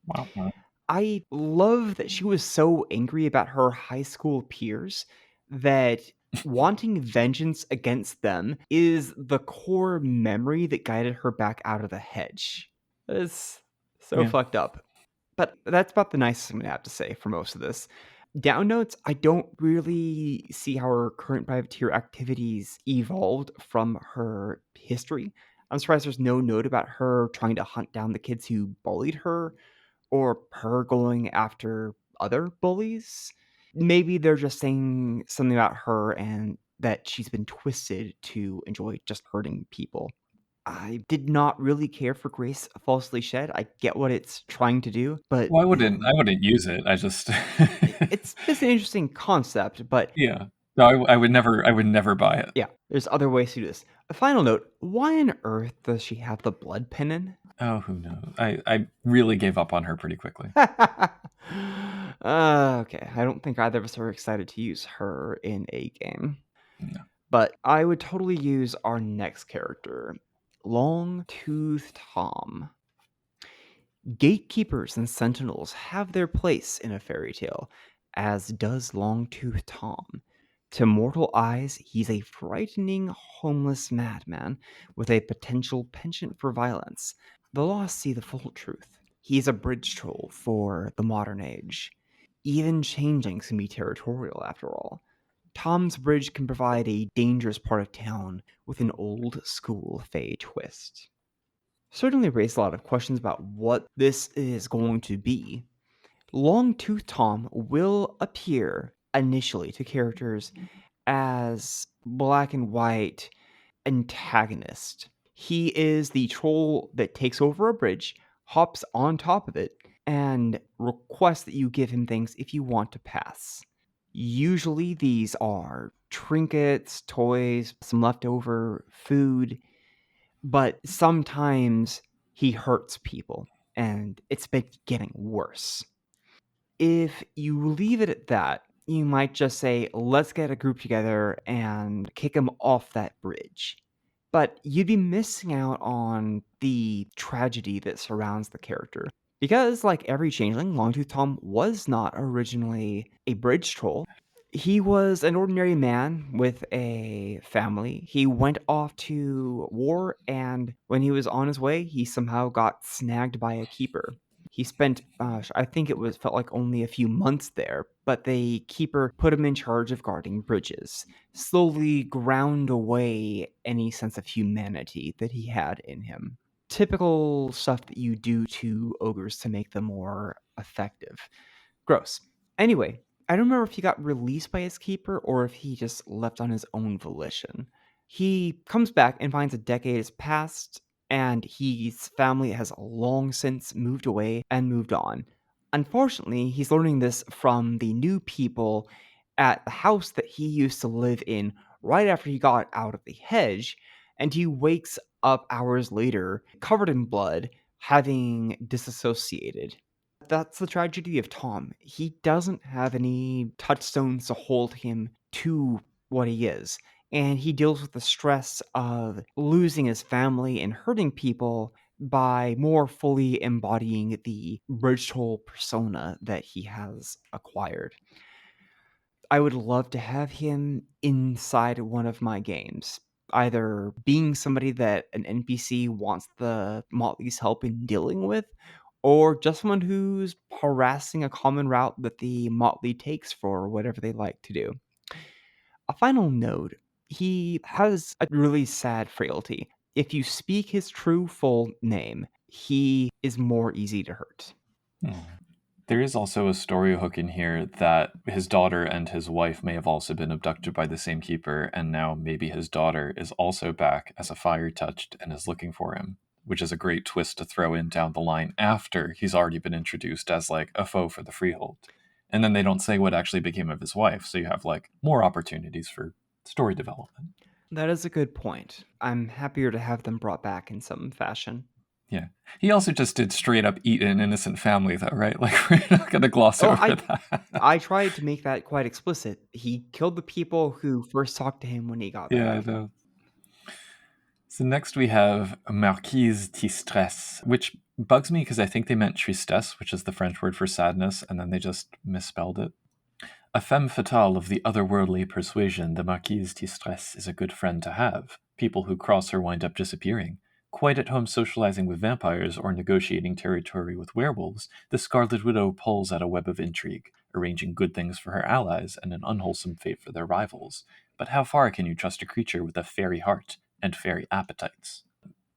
Speaker 2: Wow.
Speaker 3: I love that she was so angry about her high school peers that wanting vengeance against them is the core memory that guided her back out of the hedge. It's so fucked up. But that's about the nicest I'm going to have to say for most of this. Down notes, I don't really see how her current privateer activities evolved from her history. I'm surprised there's no note about her trying to hunt down the kids who bullied her or her going after other bullies. Maybe they're just saying something about her and that she's been twisted to enjoy just hurting people. I did not really care for Grace Falsely Shed. I get what it's trying to do, but
Speaker 2: Well, I wouldn't use it. I just
Speaker 3: it's just an interesting concept, but
Speaker 2: yeah. No, I would never buy it.
Speaker 3: yeah, there's other ways to do this. A final note, why on earth does she have the blood pennon?
Speaker 2: Oh, who knows? I really gave up on her pretty quickly.
Speaker 3: Okay, I don't think either of us are excited to use her in a game.
Speaker 2: No.
Speaker 3: but I would totally use our next character, Long-Toothed Tom. Gatekeepers and sentinels have their place in a fairy tale, as does Long-Toothed Tom. To mortal eyes, he's a frightening, homeless madman with a potential penchant for violence. The lost see the full truth. He's a bridge troll for the modern age. Even changelings can be territorial, after all. Tom's Bridge can provide a dangerous part of town with an old school Fey twist. Certainly raised a lot of questions about what this is going to be. Long-Tooth Tom will appear initially to characters as black and white antagonist. He is the troll that takes over a bridge, hops on top of it, and requests that you give him things if you want to pass. Usually these are trinkets, toys, some leftover food, but sometimes he hurts people, and it's been getting worse. If you leave it at that, you might just say, let's get a group together and kick him off that bridge. But you'd be missing out on the tragedy that surrounds the character. Because, like every changeling, Longtooth Tom was not originally a bridge troll. He was an ordinary man with a family. He went off to war, and when he was on his way, he somehow got snagged by a keeper. He spent, I think felt like only a few months there, but the keeper put him in charge of guarding bridges, slowly ground away any sense of humanity that he had in him. Typical stuff that you do to ogres to make them more effective. Gross. Anyway, I don't remember if he got released by his keeper or if he just left on his own volition. He comes back and finds a decade has passed, and his family has long since moved away and moved on. Unfortunately, he's learning this from the new people at the house that he used to live in right after he got out of the hedge, and he wakes up hours later, covered in blood, having disassociated. That's the tragedy of Tom. He doesn't have any touchstones to hold him to what he is, and he deals with the stress of losing his family and hurting people by more fully embodying the bridge troll persona that he has acquired. I would love to have him inside one of my games, either being somebody that an NPC wants the Motley's help in dealing with, or just someone who's harassing a common route that the Motley takes for whatever they like to do. A final note, he has a really sad frailty. If you speak his true full name, he is more easy to hurt.
Speaker 2: There is also a story hook in here that his daughter and his wife may have also been abducted by the same keeper, and now maybe his daughter is also back as a fire touched and is looking for him, which is a great twist to throw in down the line after he's already been introduced as like a foe for the Freehold. And then they don't say what actually became of his wife, so you have like more opportunities for story development.
Speaker 3: That is a good point. I'm happier to have them brought back in some fashion.
Speaker 2: Yeah. He also just did straight up eat an innocent family, though, right? Like, we're not going to gloss over that.
Speaker 3: I tried to make that quite explicit. He killed the people who first talked to him when he got back.
Speaker 2: Yeah, I know. So next we have Marquise Tistresse, which bugs me because I think they meant tristesse, which is the French word for sadness, and then they just misspelled it. A femme fatale of the otherworldly persuasion, the Marquise Tistresse is a good friend to have. People who cross her wind up disappearing. Quite at home socializing with vampires or negotiating territory with werewolves, the Scarlet Widow pulls at a web of intrigue, arranging good things for her allies and an unwholesome fate for their rivals. But how far can you trust a creature with a fairy heart and fairy appetites?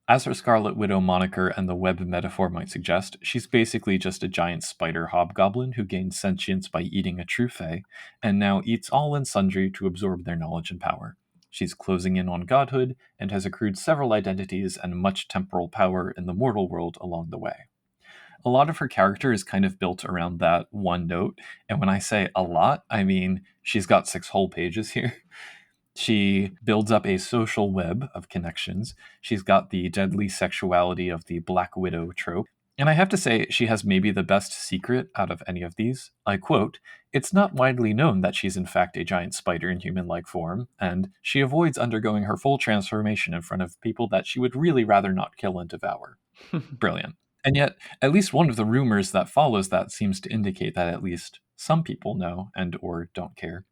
Speaker 2: As her Scarlet Widow moniker and the web metaphor might suggest, she's basically just a giant spider hobgoblin who gained sentience by eating a true fae, and now eats all and sundry to absorb their knowledge and power. She's closing in on godhood and has accrued several identities and much temporal power in the mortal world along the way. A lot of her character is kind of built around that one note, and when I say a lot, I mean she's got 6 whole pages here. She builds up a social web of connections. She's got the deadly sexuality of the Black Widow trope. And I have to say, she has maybe the best secret out of any of these. I quote, "It's not widely known that she's in fact a giant spider in human like form, and she avoids undergoing her full transformation in front of people that she would really rather not kill and devour." Brilliant. And yet, at least one of the rumors that follows that seems to indicate that at least some people know and or don't care.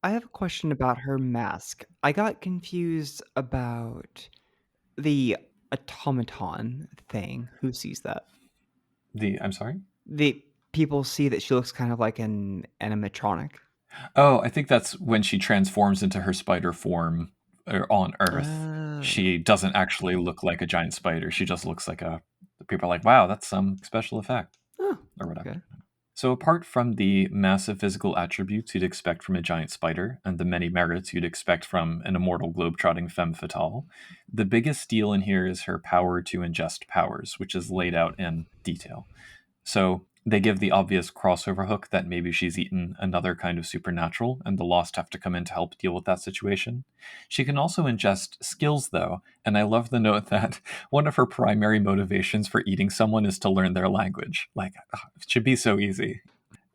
Speaker 3: I have a question about her mask. I got confused about the automaton thing. Who sees that?
Speaker 2: I'm sorry?
Speaker 3: The people see that she looks kind of like an animatronic.
Speaker 2: Oh, I think that's when she transforms into her spider form on Earth.
Speaker 3: Oh,
Speaker 2: She doesn't actually look like a giant spider. She just looks like a. People are like, wow, that's some special effect
Speaker 3: oh,
Speaker 2: or whatever.
Speaker 3: okay.
Speaker 2: So, apart from the massive physical attributes you'd expect from a giant spider and the many merits you'd expect from an immortal globe-trotting femme fatale, the biggest deal in here is her power to ingest powers, which is laid out in detail. So they give the obvious crossover hook that maybe she's eaten another kind of supernatural and the Lost have to come in to help deal with that situation. She can also ingest skills, though, and I love the note that one of her primary motivations for eating someone is to learn their language. Like, it should be so easy.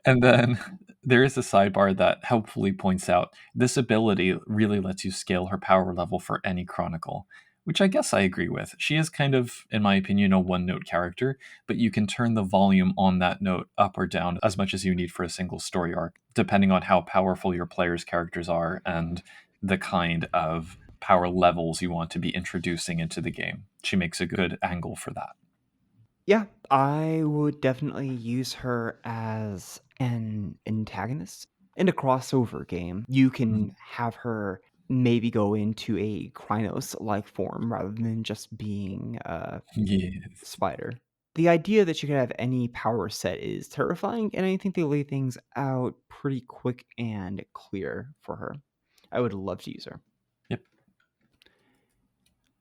Speaker 2: And then there is a sidebar that helpfully points out this ability really lets you scale her power level for any chronicle, which I guess I agree with. She is kind of, in my opinion, a one note character, but you can turn the volume on that note up or down as much as you need for a single story arc, depending on how powerful your player's characters are and the kind of power levels you want to be introducing into the game. She makes a good angle for that.
Speaker 3: Yeah, I would definitely use her as an antagonist. In a crossover game, you
Speaker 2: Mhm.
Speaker 3: can have her maybe go into a Krynos-like form rather than just being a
Speaker 2: Yes.
Speaker 3: spider. The idea that she could have any power set is terrifying, and I think they lay things out pretty quick and clear for her. I would love to use her.
Speaker 2: Yep.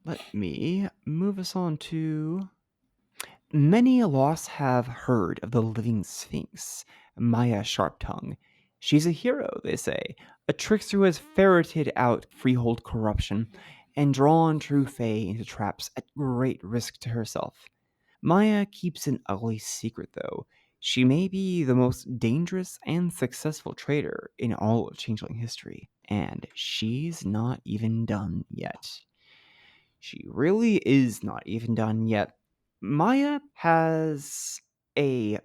Speaker 3: Let me move us on to many a lost have heard of the living sphinx, Maya Sharptongue. She's a hero, they say, a trickster who has ferreted out freehold corruption and drawn true fae into traps at great risk to herself. Maya keeps an ugly secret, though. She may be the most dangerous and successful trader in all of Changeling history, and she's not even done yet. She really is not even done yet. Maya has a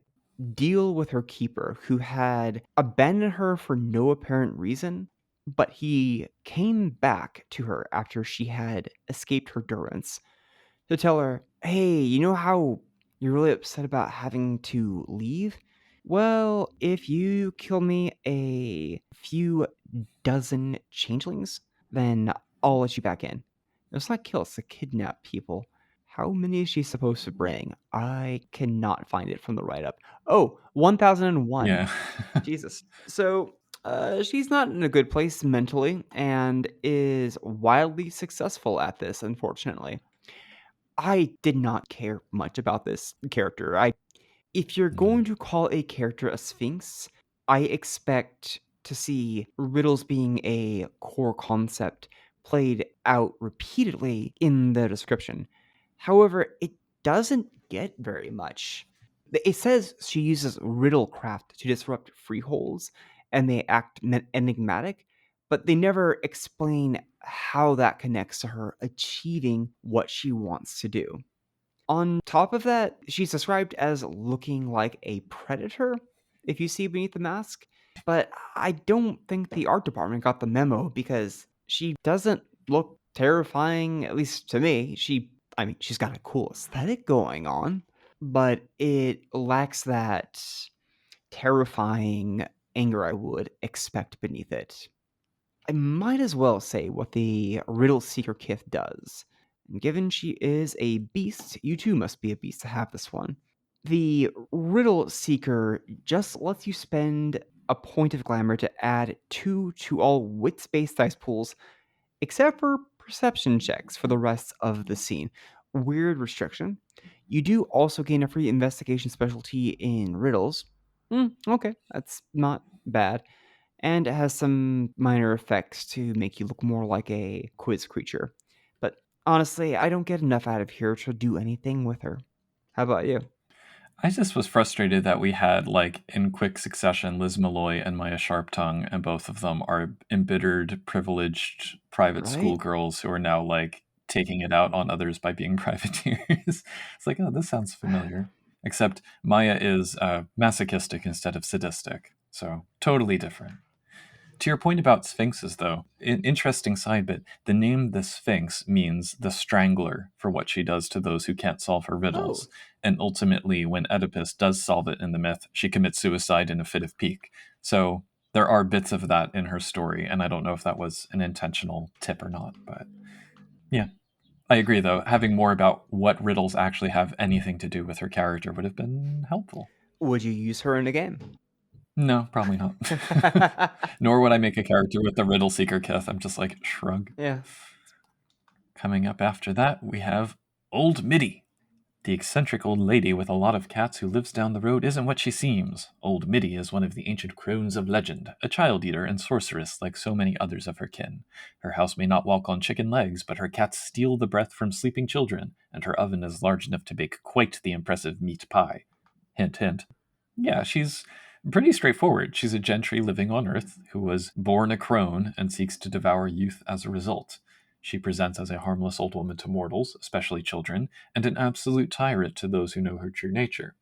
Speaker 3: deal with her keeper who had abandoned her for no apparent reason, but he came back to her after she had escaped her durance to tell her, hey, you know how you're really upset about having to leave? Well, if you kill me a few dozen changelings, then I'll let you back in. It's not kill, it's to kidnap people. How many is she supposed to bring? I cannot find it from the write up. Oh, 1001.
Speaker 2: Yeah.
Speaker 3: Jesus. So she's not in a good place mentally and is wildly successful at this, unfortunately. I did not care much about this character. If you're
Speaker 2: Yeah.
Speaker 3: going to call a character a sphinx, I expect to see riddles being a core concept played out repeatedly in the description. However, it doesn't get very much. It says she uses riddlecraft to disrupt freeholds and they act enigmatic, but they never explain how that connects to her achieving what she wants to do. On top of that, she's described as looking like a predator, if you see beneath the mask. But I don't think the art department got the memo because she doesn't look terrifying, at least to me. I mean, she's got a cool aesthetic going on, but it lacks that terrifying anger I would expect beneath it. I might as well say what the Riddle Seeker Kith does. And given she is a beast, you too must be a beast to have this one. The Riddle Seeker just lets you spend a point of glamour to add 2 to all wits based dice pools, except for perception checks for the rest of the scene. Weird restriction. You do also gain a free investigation specialty in riddles. Okay, that's not bad, and it has some minor effects to make you look more like a quiz creature. But honestly, I don't get enough out of here to do anything with her. How about you?
Speaker 2: I just was frustrated that we had, like, in quick succession, Liz Malloy and Maya Sharptongue, and both of them are embittered, privileged private school
Speaker 3: Right?
Speaker 2: girls who are now, like, taking it out on others by being privateers. It's like, oh, this sounds familiar. Except Maya is masochistic instead of sadistic, so totally different. To your point about sphinxes, though, interesting side bit. The name the Sphinx means the strangler for what she does to those who can't solve her
Speaker 3: Oh,
Speaker 2: riddles. And ultimately, when Oedipus does solve it in the myth, she commits suicide in a fit of pique. So there are bits of that in her story, and I don't know if that was an intentional tip or not. But yeah, I agree, though. Having more about what riddles actually have anything to do with her character would have been helpful.
Speaker 3: would you use her in a game?
Speaker 2: No, probably not. Nor would I make a character with the riddle seeker kith. I'm just like, shrug.
Speaker 3: Yeah.
Speaker 2: Coming up after that, we have Old Middy. The eccentric old lady with a lot of cats who lives down the road isn't what she seems. Old Middy is one of the ancient crones of legend, a child eater and sorceress like so many others of her kin. Her house may not walk on chicken legs, but her cats steal the breath from sleeping children, and her oven is large enough to bake quite the impressive meat pie. Hint, hint. Yeah, she's pretty straightforward. She's a gentry living on Earth who was born a crone and seeks to devour youth as a result. She presents as a harmless old woman to mortals, especially children, and an absolute tyrant to those who know her true nature.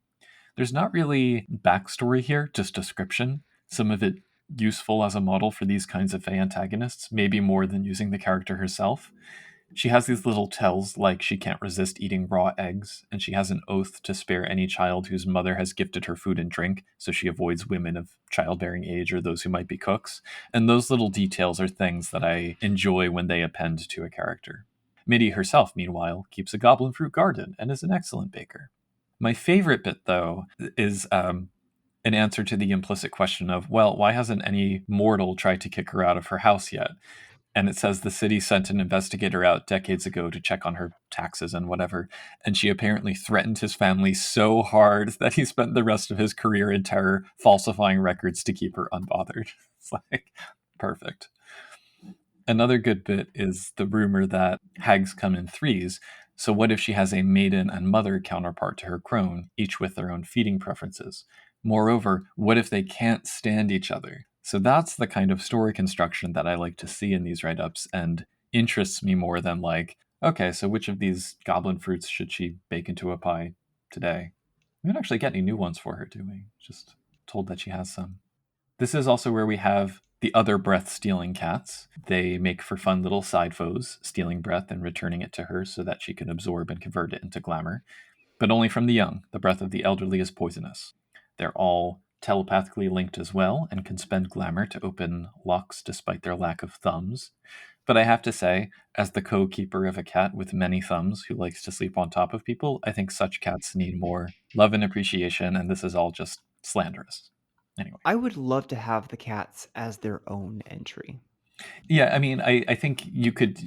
Speaker 2: There's not really backstory here, just description. Some of it useful as a model for these kinds of antagonists, maybe more than using the character herself. She has these little tells like she can't resist eating raw eggs, and she has an oath to spare any child whose mother has gifted her food and drink, so she avoids women of childbearing age or those who might be cooks. And those little details are things that I enjoy when they append to a character. Middy herself, meanwhile, keeps a goblin fruit garden and is an excellent baker. My favorite bit, though, is an answer to the implicit question of, well, why hasn't any mortal tried to kick her out of her house yet? And it says the city sent an investigator out decades ago to check on her taxes and whatever, and she apparently threatened his family so hard that he spent the rest of his career in terror falsifying records to keep her unbothered. It's like perfect. Another good bit is the rumor that hags come in threes. So, what if she has a maiden and mother counterpart to her crone, each with their own feeding preferences? Moreover, what if they can't stand each other? So, that's the kind of story construction that I like to see in these write ups and interests me more than, like, okay, so which of these goblin fruits should she bake into a pie today? We don't actually get any new ones for her, do we? Just told that she has some. This is also where we have the other breath stealing cats. They make for fun little side foes, stealing breath and returning it to her so that she can absorb and convert it into glamour. But only from the young. The breath of the elderly is poisonous. They're all telepathically linked as well and can spend glamour to open locks despite their lack of thumbs. But I have to say, as the co-keeper of a cat with many thumbs who likes to sleep on top of people, I think such cats need more love and appreciation, and this is all just slanderous. Anyway.
Speaker 3: I would love to have the cats as their own entry.
Speaker 2: Yeah, I mean, I think you could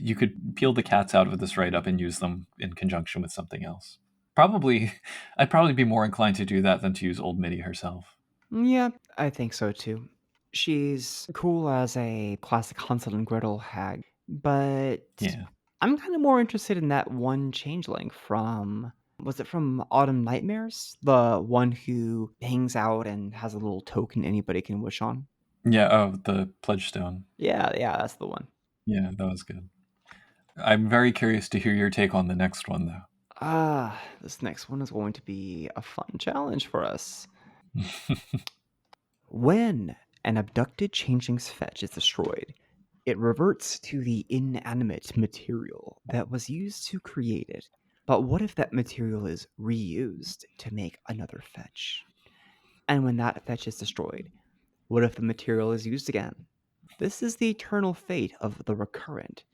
Speaker 2: peel the cats out of this write up and use them in conjunction with something else. Probably, I'd probably be more inclined to do that than to use Old Middy herself.
Speaker 3: Yeah, I think so too. She's cool as a classic Hansel and Gretel hag, but
Speaker 2: Yeah,
Speaker 3: I'm kind of more interested in that one changeling from, was it from Autumn Nightmares? The one who hangs out and has a little token anybody can wish on?
Speaker 2: yeah. Oh, the Pledge Stone.
Speaker 3: Yeah, yeah, that's the one.
Speaker 2: Yeah, that was good. I'm very curious to hear your take on the next one,
Speaker 3: This next one is going to be a fun challenge for us.
Speaker 2: though.
Speaker 3: When an abducted changeling's fetch is destroyed, it reverts to the inanimate material that was used to create it. But what if that material is reused to make another fetch? And when that fetch is destroyed, what if the material is used again? This is the eternal fate of the recurrent.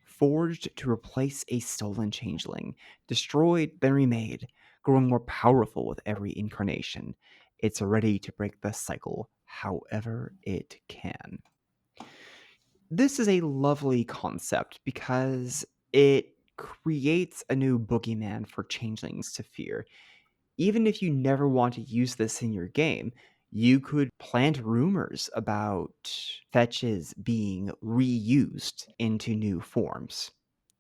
Speaker 3: Forged to replace a stolen changeling, destroyed then remade, growing more powerful with every incarnation. It's ready to break the cycle however it can. This is a lovely concept because it creates a new boogeyman for changelings to fear. Even if you never want to use this in your game, you could plant rumors about fetches being reused into new forms.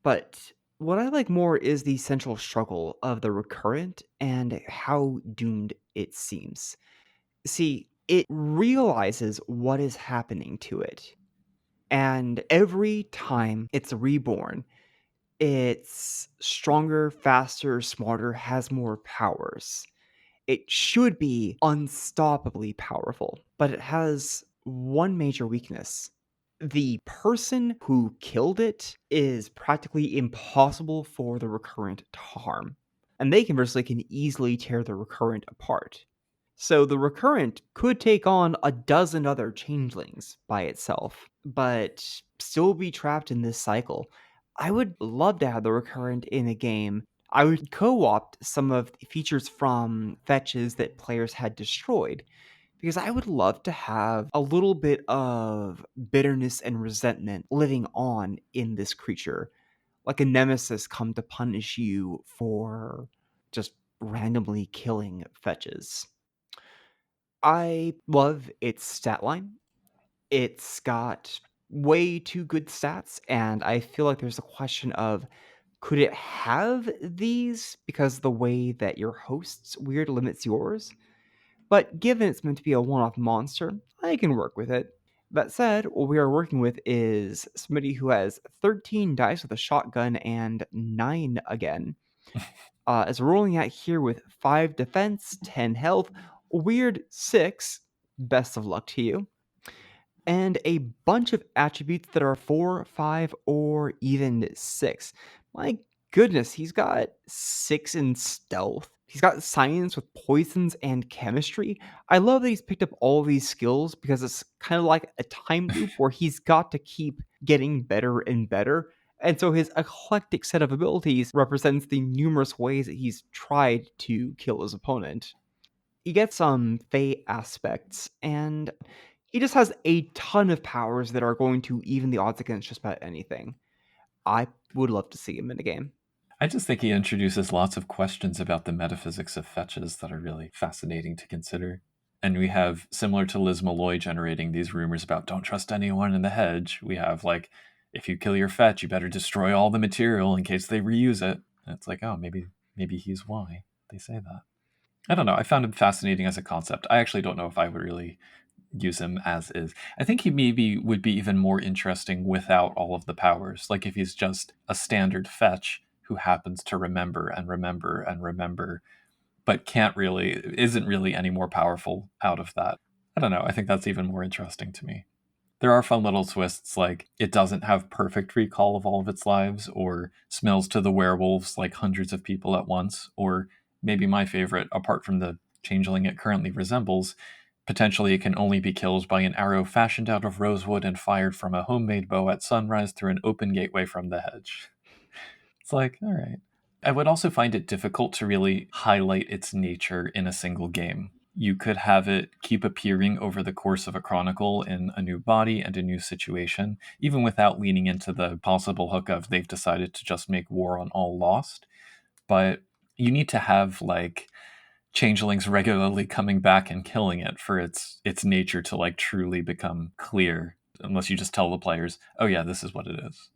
Speaker 3: But What I like more is the central struggle of the recurrent and how doomed it seems. See, it realizes what is happening to it. And every time it's reborn, it's stronger, faster, smarter, has more powers. It should be unstoppably powerful, but it has one major weakness. The person who killed it is practically impossible for the recurrent to harm, and they conversely can easily tear the recurrent apart. So the recurrent could take on a dozen other changelings by itself, but still be trapped in this cycle. I would love to have the recurrent in a game. I would co-opt some of the features from fetches that players had destroyed, because I would love to have a little bit of bitterness and resentment living on in this creature, like a nemesis come to punish you for just randomly killing fetches. I love its stat line. It's got way too good stats, and I feel like there's a question of could it have these because the way that your host's weird limits yours? But given it's meant to be a one off monster, I can work with it. That said, what we are working with is somebody who has 13 dice with a shotgun and 9 again. Is rolling out here with 5 defense, 10 health, a weird 6. Best of luck to you. And a bunch of attributes that are 4, 5, or even 6. My goodness, he's got 6 in stealth. He's got science with poisons and chemistry. I love that he's picked up all these skills because it's kind of like a time loop where he's got to keep getting better and better. And so his eclectic set of abilities represents the numerous ways that he's tried to kill his opponent. He gets some fate aspects, and he just has a ton of powers that are going to even the odds against just about anything. I would love to see him in a game.
Speaker 2: I just think he introduces lots of questions about the metaphysics of fetches that are really fascinating to consider. And we have, similar to Liz Malloy generating these rumors about don't trust anyone in the hedge, we have like, if you kill your fetch, you better destroy all the material in case they reuse it. And it's like, oh, maybe he's why they say that. I don't know. I found him fascinating as a concept. I actually don't know if I would really use him as is. I think he maybe would be even more interesting without all of the powers. Like if he's just a standard fetch who happens to remember and remember and remember, but isn't really any more powerful out of that. I don't know. I think that's even more interesting to me. There are fun little twists, like it doesn't have perfect recall of all of its lives, or smells to the werewolves like hundreds of people at once, or maybe my favorite, apart from the changeling it currently resembles, potentially it can only be killed by an arrow fashioned out of rosewood and fired from a homemade bow at sunrise through an open gateway from the hedge. It's like, all right. I would also find it difficult to really highlight its nature in a single game. You could have it keep appearing over the course of a chronicle in a new body and a new situation, even without leaning into the possible hook of they've decided to just make war on all lost. But you need to have like changelings regularly coming back and killing it for its nature to like truly become clear, unless you just tell the players, oh yeah, this is what it is.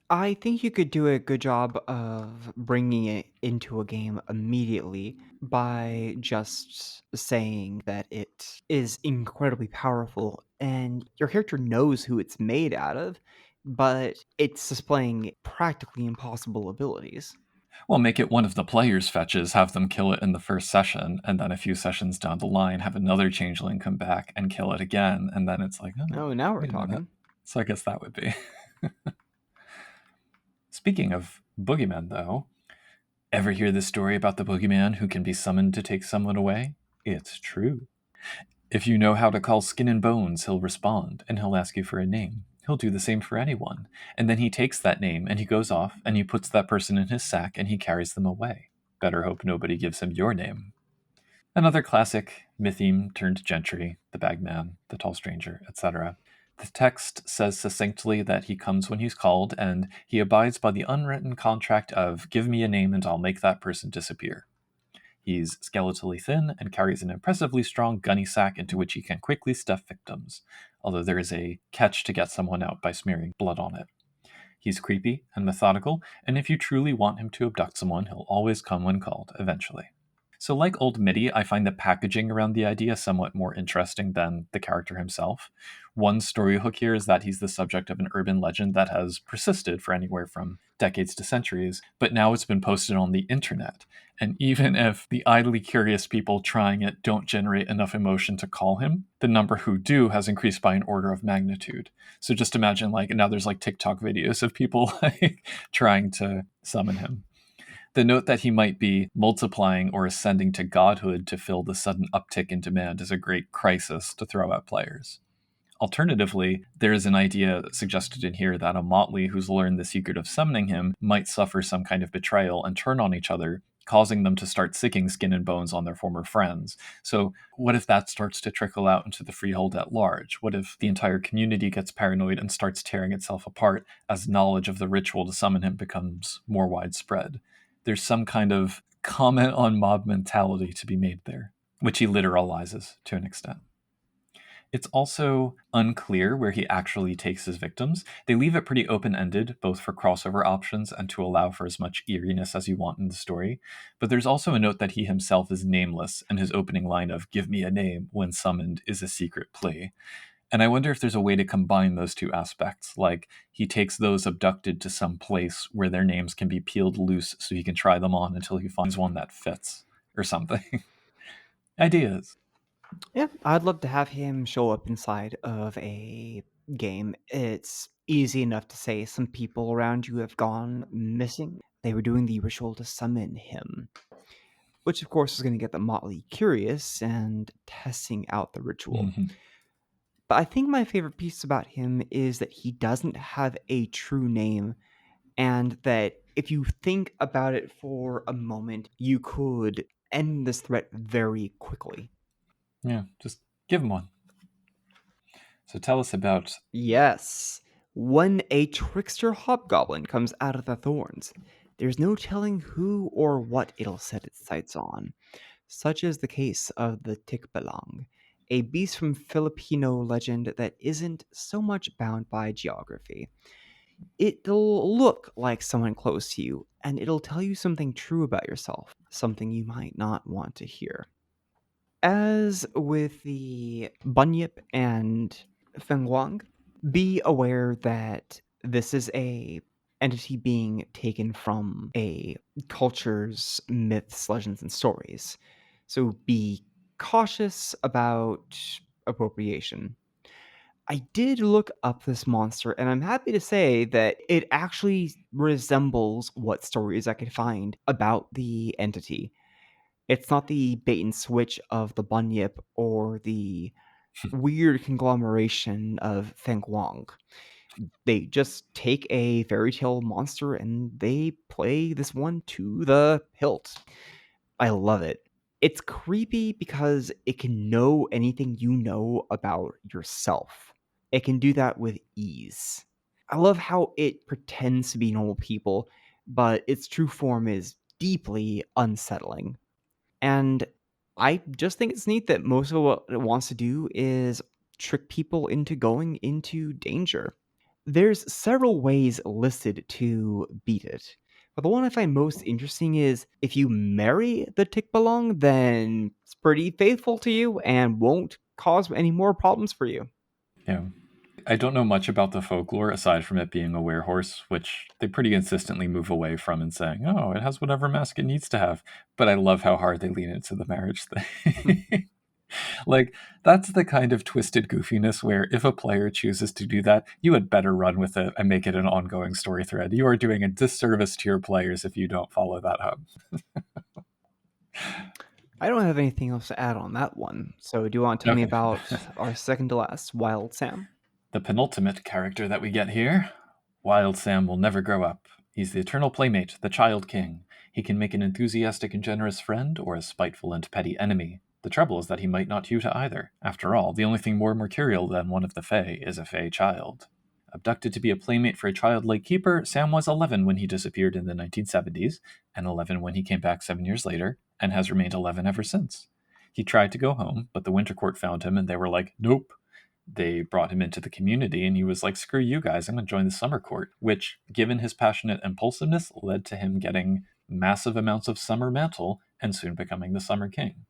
Speaker 3: I think you could do a good job of bringing it into a game immediately by just saying that it is incredibly powerful and your character knows who it's made out of, but it's displaying practically impossible abilities.
Speaker 2: Well, make it one of the players' fetches, have them kill it in the first session, and then a few sessions down the line, have another changeling come back and kill it again, and then it's like, oh,
Speaker 3: Oh, now we're
Speaker 2: wait a minute.
Speaker 3: talking.
Speaker 2: So I guess that would be. Speaking of boogeymen, though, ever hear the story about the boogeyman who can be summoned to take someone away? It's true. If you know how to call skin and bones, he'll respond, and he'll ask you for a name. He'll do the same for anyone. And then he takes that name, and he goes off, and he puts that person in his sack, and he carries them away. Better hope nobody gives him your name. Another classic mytheme turned gentry, the bagman, the tall stranger, etc. The text says succinctly that he comes when he's called, and he abides by the unwritten contract of give me a name and I'll make that person disappear. He's skeletally thin and carries an impressively strong gunny sack into which he can quickly stuff victims, although there is a catch to get someone out by smearing blood on it. He's creepy and methodical, and if you truly want him to abduct someone, he'll always come when called, eventually. So like Old Mitty, I find the packaging around the idea somewhat more interesting than the character himself. One story hook here is that he's the subject of an urban legend that has persisted for anywhere from decades to centuries, but now it's been posted on the internet. And even if the idly curious people trying it don't generate enough emotion to call him, the number who do has increased by an order of magnitude. So just imagine, like, now there's like TikTok videos of people like trying to summon him. The note that he might be multiplying or ascending to godhood to fill the sudden uptick in demand is a great crisis to throw at players. Alternatively, there is an idea suggested in here that a motley who's learned the secret of summoning him might suffer some kind of betrayal and turn on each other, causing them to start sicking skin and bones on their former friends. So what if that starts to trickle out into the freehold at large? What if the entire community gets paranoid and starts tearing itself apart as knowledge of the ritual to summon him becomes more widespread? There's some kind of comment on mob mentality to be made there, which he literalizes to an extent. It's also unclear where he actually takes his victims. They leave it pretty open-ended, both for crossover options and to allow for as much eeriness as you want in the story. But there's also a note that he himself is nameless, and his opening line of "give me a name" when summoned is a secret plea. And I wonder if there's a way to combine those two aspects, like he takes those abducted to some place where their names can be peeled loose so he can try them on until he finds one that fits, or something. Ideas.
Speaker 3: Yeah, I'd love to have him show up inside of a game. It's easy enough to say some people around you have gone missing. They were doing the ritual to summon him, which of course is going to get the motley curious and testing out the ritual.
Speaker 2: Mm-hmm.
Speaker 3: But I think my favorite piece about him is that he doesn't have a true name, and that if you think about it for a moment, you could end this threat very quickly.
Speaker 2: Yeah, just give him one. So tell us about...
Speaker 3: Yes, when a trickster hobgoblin comes out of the thorns, there's no telling who or what it'll set its sights on. Such is the case of the tiiiime, a beast from Filipino legend that isn't so much bound by geography. It'll look like someone close to you, and it'll tell you something true about yourself, something you might not want to hear. As with the bunyip and fenghuang, be aware that this is a entity being taken from a culture's myths, legends, and stories. So be cautious about appropriation. I did look up this monster, and I'm happy to say that it actually resembles what stories I could find about the entity. It's not the bait and switch of the bunyip or the weird conglomeration of Feng Huang. They just take a fairy tale monster and they play this one to the hilt. I love it. It's creepy because it can know anything you know about yourself. It can do that with ease. I love how it pretends to be normal people, but its true form is deeply unsettling. And I just think it's neat that most of what it wants to do is trick people into going into danger. There's several ways listed to beat it. But the one I find most interesting is if you marry the tiiiime, then it's pretty faithful to you and won't cause any more problems for you.
Speaker 2: Yeah. I don't know much about the folklore aside from it being a werehorse, which they pretty consistently move away from and saying, oh, it has whatever mask it needs to have. But I love how hard they lean into the marriage thing. Like, that's the kind of twisted goofiness where if a player chooses to do that, you had better run with it and make it an ongoing story thread. You are doing a disservice to your players if you don't follow that up.
Speaker 3: I don't have anything else to add on that one. So do you want to tell me
Speaker 2: Okay.
Speaker 3: about our second to last, Wild Sam?
Speaker 2: The penultimate character that we get here, Wild Sam will never grow up. He's the eternal playmate, the child king. He can make an enthusiastic and generous friend or a spiteful and petty enemy. The trouble is that he might not hew to either. After all, the only thing more mercurial than one of the Fae is a Fae child. Abducted to be a playmate for a childlike keeper, Sam was 11 when he disappeared in the 1970s, and 11 when he came back 7 years later, and has remained 11 ever since. He tried to go home, but the Winter Court found him and they were like, nope. they brought him into the community and he was like, screw you guys, I'm going to join the summer court, which, given his passionate impulsiveness, led to him getting massive amounts of summer mantle and soon becoming the Summer King.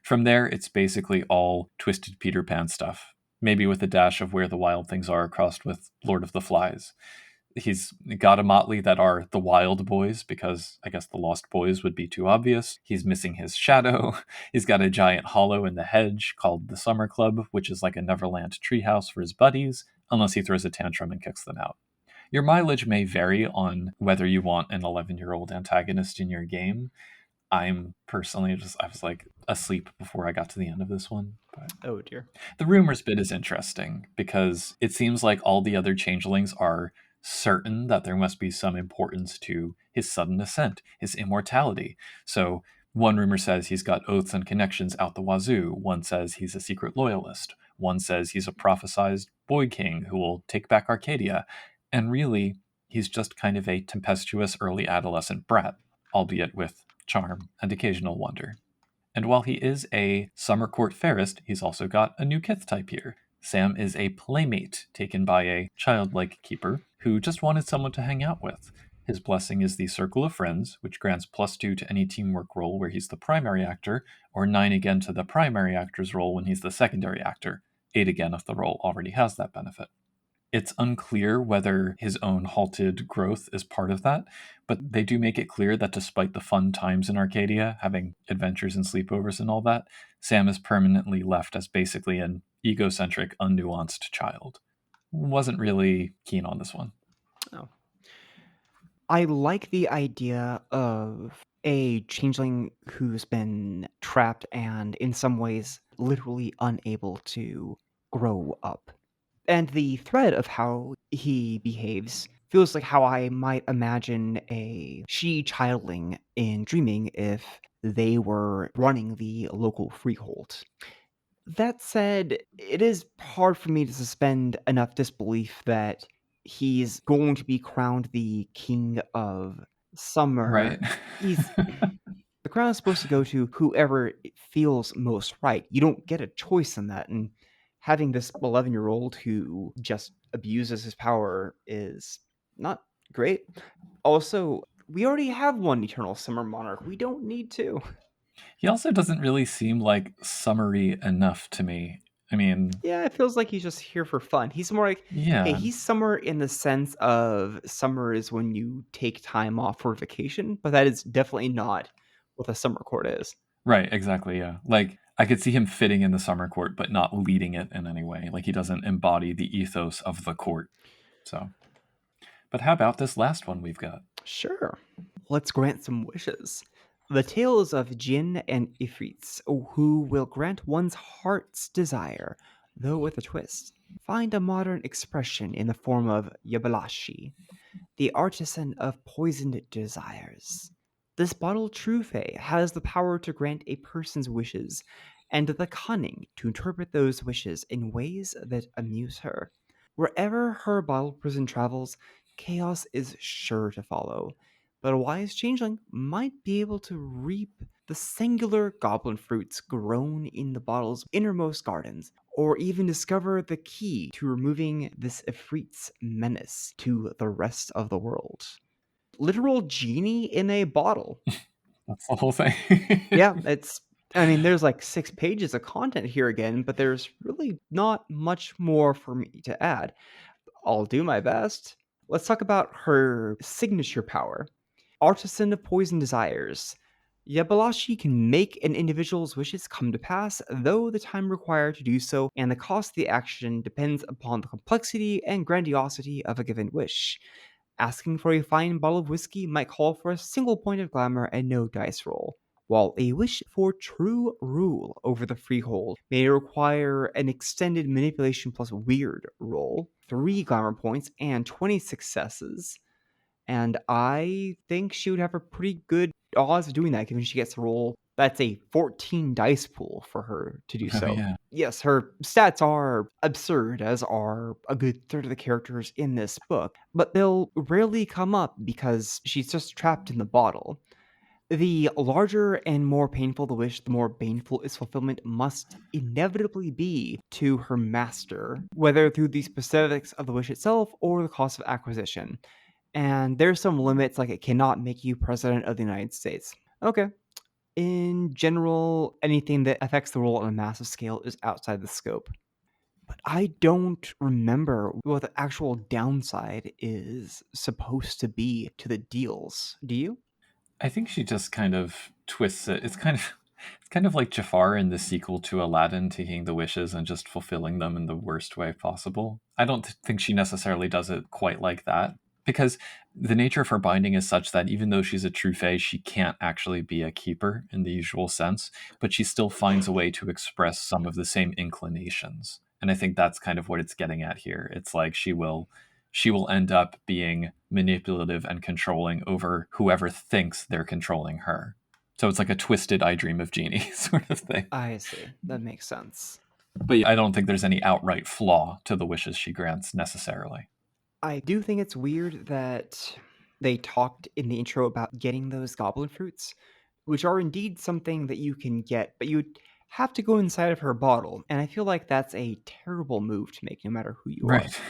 Speaker 2: From there, it's basically all Twisted Peter Pan stuff, maybe with a dash of Where the Wild Things Are crossed with Lord of the Flies. He's got a motley that are the Wild Boys, because I guess the Lost Boys would be too obvious. He's missing his shadow. He's got a giant hollow in the hedge called the Summer Club, which is like a Neverland treehouse for his buddies, unless he throws a tantrum and kicks them out. Your mileage may vary on whether you want an 11-year-old antagonist in your game. I'm personally I was like asleep before I got to the end of this one. But
Speaker 3: Oh dear.
Speaker 2: the rumors bit is interesting because it seems like all the other changelings are certain that there must be some importance to his sudden ascent, his immortality. So one rumor says he's got oaths and connections out the wazoo. One says he's a secret loyalist. One says he's a prophesized boy king who will take back Arcadia. And really, he's just kind of a tempestuous early adolescent brat, albeit with charm and occasional wonder. And while he is a summer court fairest, he's also got a new kith type here. Sam is a playmate taken by a childlike keeper who just wanted someone to hang out with. His blessing is the Circle of Friends, which grants +2 to any teamwork role where he's the primary actor, or 9 again to the primary actor's role when he's the secondary actor, 8 again if the role already has that benefit. It's unclear whether his own halted growth is part of that, but they do make it clear that despite the fun times in Arcadia, having adventures and sleepovers and all that, Sam is permanently left as basically an egocentric, unnuanced child. Wasn't really keen on this one.
Speaker 3: Oh. I like the idea of a changeling who's been trapped and in some ways literally unable to grow up. And the thread of how he behaves feels like how I might imagine a she-childling in Dreaming if they were running the local freehold. That said, it is hard for me to suspend enough disbelief that he's going to be crowned the king of summer.
Speaker 2: Right.
Speaker 3: The crown is supposed to go to whoever it feels most right. You don't get a choice in that, and having this 11-year-old who just abuses his power is not great. Also, we already have one eternal summer monarch. We don't need two.
Speaker 2: He also doesn't really seem like summery enough to me. I mean,
Speaker 3: Yeah, it feels like he's just here for fun. He's more like,
Speaker 2: yeah.
Speaker 3: hey, he's summer in the sense of summer is when you take time off for vacation, but that is definitely not what the summer court is.
Speaker 2: Right, exactly, yeah. Like, I could see him fitting in the summer court, but not leading it in any way. Like, he doesn't embody the ethos of the court. So, but how about this last one we've got?
Speaker 3: Sure. Let's grant some wishes. The tales of Jinn and Ifrits, who will grant one's heart's desire, though with a twist, find a modern expression in the form of Yabalashi, the artisan of poisoned desires. This bottle Trufe has the power to grant a person's wishes, and the cunning to interpret those wishes in ways that amuse her. Wherever her bottle prison travels, chaos is sure to follow, but a wise changeling might be able to reap the singular goblin fruits grown in the bottle's innermost gardens, or even discover the key to removing this Ifrit's menace to the rest of the world. Literal genie in a bottle.
Speaker 2: That's the whole thing.
Speaker 3: Yeah, there's like 6 pages of content here again, but there's really not much more for me to add. I'll do my best. Let's talk about her signature power. Artisan of Poison Desires. Yabalashi can make an individual's wishes come to pass, though the time required to do so and the cost of the action depends upon the complexity and grandiosity of a given wish. Asking for a fine bottle of whiskey might call for a single point of glamour and no dice roll, while a wish for true rule over the freehold may require an extended manipulation plus weird roll, 3 glamour points, and 20 successes. And I think she would have a pretty good odds of doing that, given she gets to roll. That's a 14 dice pool for her to do so.
Speaker 2: Yeah.
Speaker 3: Yes, her stats are absurd, as are a good third of the characters in this book, but they'll rarely come up because she's just trapped in the bottle. The larger and more painful the wish, the more painful its fulfillment must inevitably be to her master, whether through the specifics of the wish itself or the cost of acquisition. And there's some limits, like it cannot make you president of the United States. Okay. In general, anything that affects the world on a massive scale is outside the scope. But I don't remember what the actual downside is supposed to be to the deals. Do you?
Speaker 2: I think she just kind of twists it. It's kind of like Jafar in the sequel to Aladdin, taking the wishes and just fulfilling them in the worst way possible. I don't think she necessarily does it quite like that, because the nature of her binding is such that even though she's a true fae, she can't actually be a keeper in the usual sense, but she still finds a way to express some of the same inclinations. And I think that's kind of what it's getting at here. It's like she will end up being manipulative and controlling over whoever thinks they're controlling her. So it's like a twisted I Dream of Jeannie sort of thing.
Speaker 3: I see. That makes sense.
Speaker 2: But I don't think there's any outright flaw to the wishes she grants necessarily.
Speaker 3: I do think it's weird that they talked in the intro about getting those goblin fruits, which are indeed something that you can get, but you'd have to go inside of her bottle. And I feel like that's a terrible move to make, no matter who you are.
Speaker 2: Right.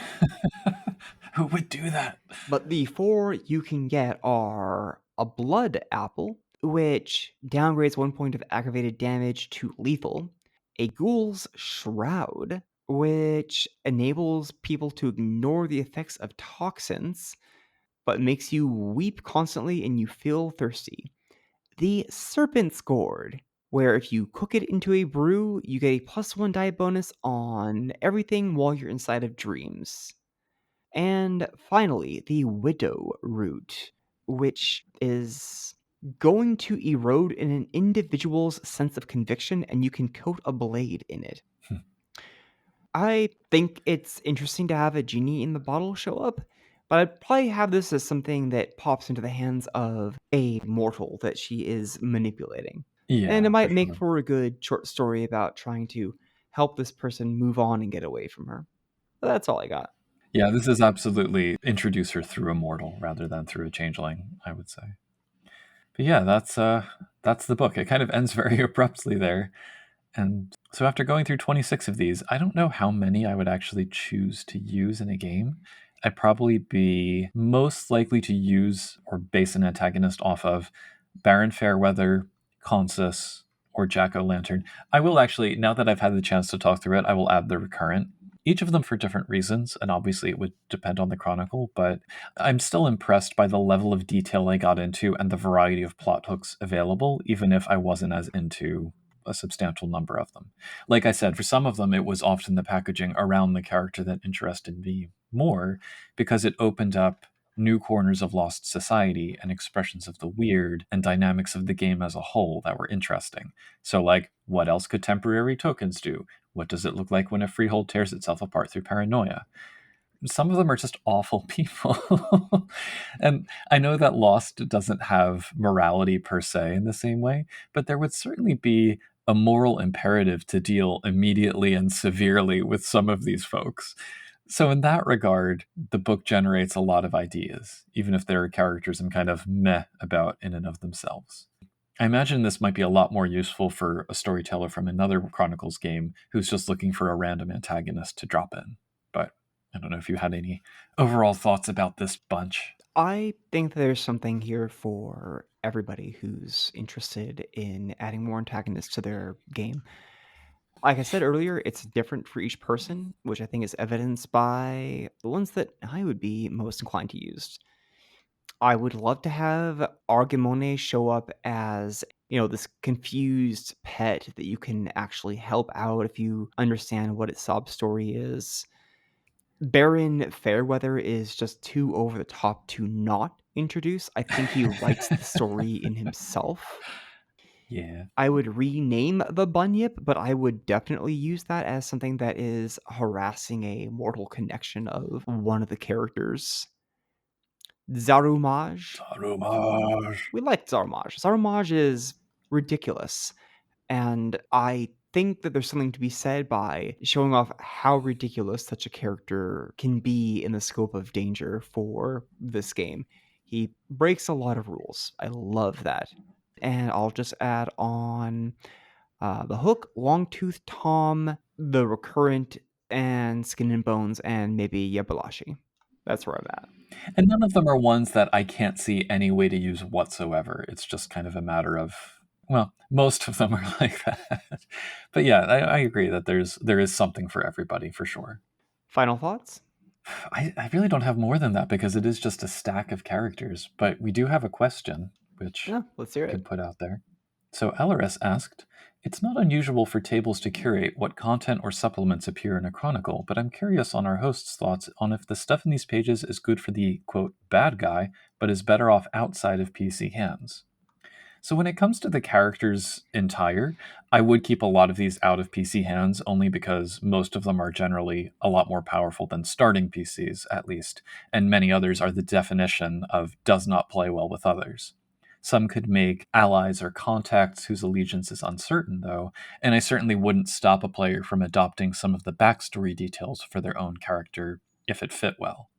Speaker 2: Who would do that?
Speaker 3: But the four you can get are a blood apple, which downgrades 1 point of aggravated damage to lethal, a ghoul's shroud, which enables people to ignore the effects of toxins, but makes you weep constantly and you feel thirsty. The serpent's gourd, where if you cook it into a brew, you get a +1 die bonus on everything while you're inside of dreams. And finally, the Widow Root, which is going to erode in an individual's sense of conviction, and you can coat a blade in it.
Speaker 2: Hmm.
Speaker 3: I think it's interesting to have a genie in the bottle show up, but I'd probably have this as something that pops into the hands of a mortal that she is manipulating.
Speaker 2: Yeah,
Speaker 3: And it might
Speaker 2: for
Speaker 3: make
Speaker 2: sure.
Speaker 3: for a good short story about trying to help this person move on and get away from her. But that's all I got.
Speaker 2: Yeah, this is absolutely introduce her through a mortal rather than through a changeling, I would say. But yeah, that's the book. It kind of ends very abruptly there. And so after going through 26 of these, I don't know how many I would actually choose to use in a game. I'd probably be most likely to use or base an antagonist off of Baron Fairweather, Consus, or Jack O'Lantern. I will actually, now that I've had the chance to talk through it, I will add the recurrent. Each of them for different reasons, and obviously it would depend on the chronicle, but I'm still impressed by the level of detail I got into and the variety of plot hooks available, even if I wasn't as into a substantial number of them. Like I said, for some of them, it was often the packaging around the character that interested me more because it opened up new corners of lost society and expressions of the weird and dynamics of the game as a whole that were interesting. So, like, what else could temporary tokens do? What does it look like when a freehold tears itself apart through paranoia? Some of them are just awful people. And I know that Lost doesn't have morality per se in the same way, but there would certainly be a moral imperative to deal immediately and severely with some of these folks. So, in that regard, the book generates a lot of ideas, even if there are characters I'm kind of meh about in and of themselves. I imagine this might be a lot more useful for a storyteller from another Chronicles game who's just looking for a random antagonist to drop in. But I don't know if you had any overall thoughts about this bunch.
Speaker 3: I think there's something here for everybody who's interested in adding more antagonists to their game. Like I said earlier, it's different for each person, which I think is evidenced by the ones that I would be most inclined to use. I would love to have Argimone show up as, this confused pet that you can actually help out if you understand what its sob story is. Baron Fairweather is just too over the top to not introduce. I think he writes the story in himself.
Speaker 2: Yeah.
Speaker 3: I would rename the Bunyip, but I would definitely use that as something that is harassing a mortal connection of one of the characters. Zarumage.
Speaker 2: Tarumage.
Speaker 3: We like Zarumage. Zarumage is ridiculous. And I think that there's something to be said by showing off how ridiculous such a character can be in the scope of danger for this game. He breaks a lot of rules. I love that. And I'll just add on the Hook, Longtooth Tom, the Recurrent, and Skin and Bones, and maybe Yabalashi. That's where I'm at.
Speaker 2: And none of them are ones that I can't see any way to use whatsoever. It's just kind of a matter of, well, most of them are like that. But yeah, I agree that there is something for everybody, for sure.
Speaker 3: Final thoughts?
Speaker 2: I really don't have more than that because it is just a stack of characters. But we do have a question, which
Speaker 3: Yeah, let's hear
Speaker 2: I could
Speaker 3: it.
Speaker 2: put out there. So Ellerus asked, it's not unusual for tables to curate what content or supplements appear in a chronicle, but I'm curious on our host's thoughts on if the stuff in these pages is good for the, quote, bad guy, but is better off outside of PC hands. So when it comes to the characters entire, I would keep a lot of these out of PC hands only because most of them are generally a lot more powerful than starting PCs, at least, and many others are the definition of does not play well with others. Some could make allies or contacts whose allegiance is uncertain, though, and I certainly wouldn't stop a player from adopting some of the backstory details for their own character if it fit well.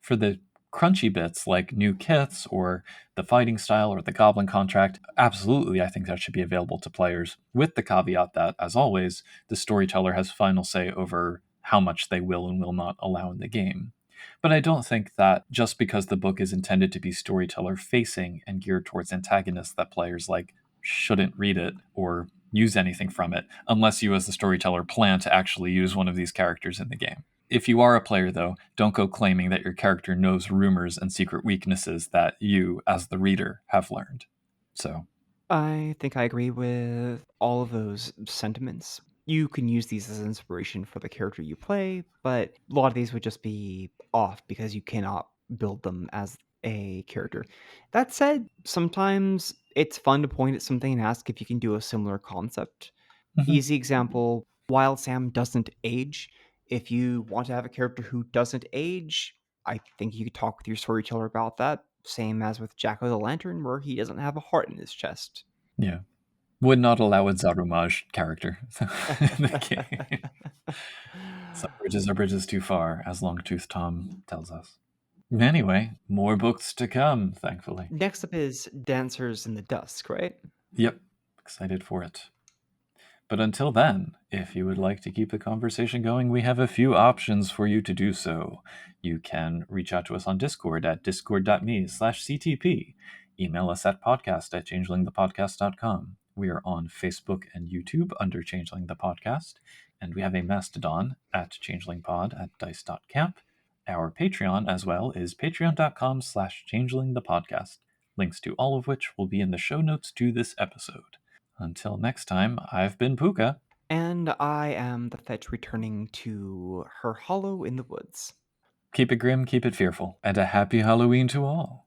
Speaker 2: For the crunchy bits like new kits or the fighting style or the goblin contract, absolutely I think that should be available to players, with the caveat that, as always, the storyteller has final say over how much they will and will not allow in the game. But I don't think that just because the book is intended to be storyteller facing and geared towards antagonists that players like shouldn't read it or use anything from it unless you as the storyteller plan to actually use one of these characters in the game. If you are a player, though, don't go claiming that your character knows rumors and secret weaknesses that you, as the reader, have learned. So,
Speaker 3: I think I agree with all of those sentiments. You can use these as inspiration for the character you play, but a lot of these would just be off because you cannot build them as a character. That said, sometimes it's fun to point at something and ask if you can do a similar concept. Easy example, Wild Sam doesn't age. If you want to have a character who doesn't age, I think you could talk with your storyteller about that. Same as with Jack o' the Lantern, where he doesn't have a heart in his chest.
Speaker 2: yeah. Would not allow a Zarumage character in the game. Some bridges are bridges too far, as Longtooth Tom tells us. Anyway, more books to come, thankfully.
Speaker 3: Next up is Dancers in the Dusk, right?
Speaker 2: Yep, excited for it. But until then, if you would like to keep the conversation going, we have a few options for you to do so. You can reach out to us on Discord at discord.me/CTP. Email us at podcast@changelingthepodcast.com. We are on Facebook and YouTube under Changeling the Podcast, and we have a Mastodon at changelingpod at dice.camp. Our Patreon as well is patreon.com/changelingthepodcast. Links to all of which will be in the show notes to this episode. Until next time, I've been Puka.
Speaker 3: And I am the fetch returning to her hollow in the woods.
Speaker 2: Keep it grim, keep it fearful, and a happy Halloween to all.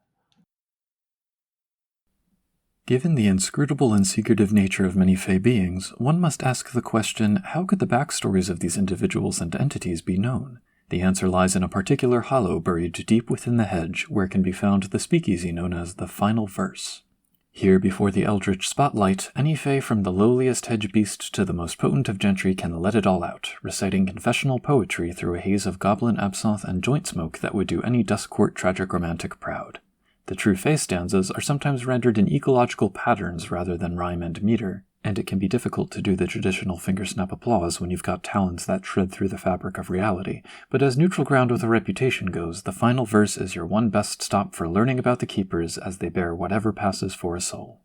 Speaker 2: Given the inscrutable and secretive nature of many Fey beings, one must ask the question, how could the backstories of these individuals and entities be known? The answer lies in a particular hollow buried deep within the hedge, where can be found the speakeasy known as the Final Verse. Here, before the eldritch spotlight, any Fey from the lowliest hedge beast to the most potent of gentry can let it all out, reciting confessional poetry through a haze of goblin absinthe and joint smoke that would do any dusk court tragic romantic proud. The true Fey stanzas are sometimes rendered in ecological patterns rather than rhyme and meter, and it can be difficult to do the traditional finger-snap applause when you've got talents that shred through the fabric of reality, but as neutral ground with a reputation goes, the Final Verse is your one best stop for learning about the keepers as they bear whatever passes for a soul.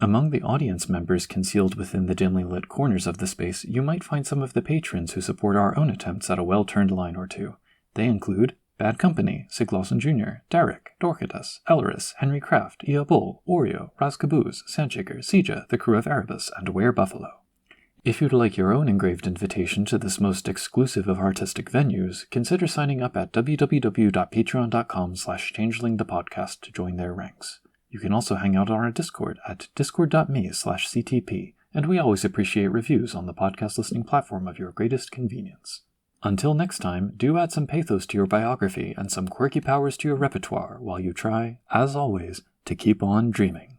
Speaker 2: Among the audience members concealed within the dimly lit corners of the space, you might find some of the patrons who support our own attempts at a well-turned line or two. They include Bad Company, Sig Lawson Jr., Derek, Dorcas, Elris, Henry Kraft, Ia Bull, Oreo, Raz Caboose, Sandshaker, Sija, the crew of Erebus, and Were Buffalo. If you'd like your own engraved invitation to this most exclusive of artistic venues, consider signing up at www.patreon.com/changelingthepodcast to join their ranks. You can also hang out on our Discord at discord.me/CTP, and we always appreciate reviews on the podcast listening platform of your greatest convenience. Until next time, do add some pathos to your biography and some quirky powers to your repertoire while you try, as always, to keep on dreaming.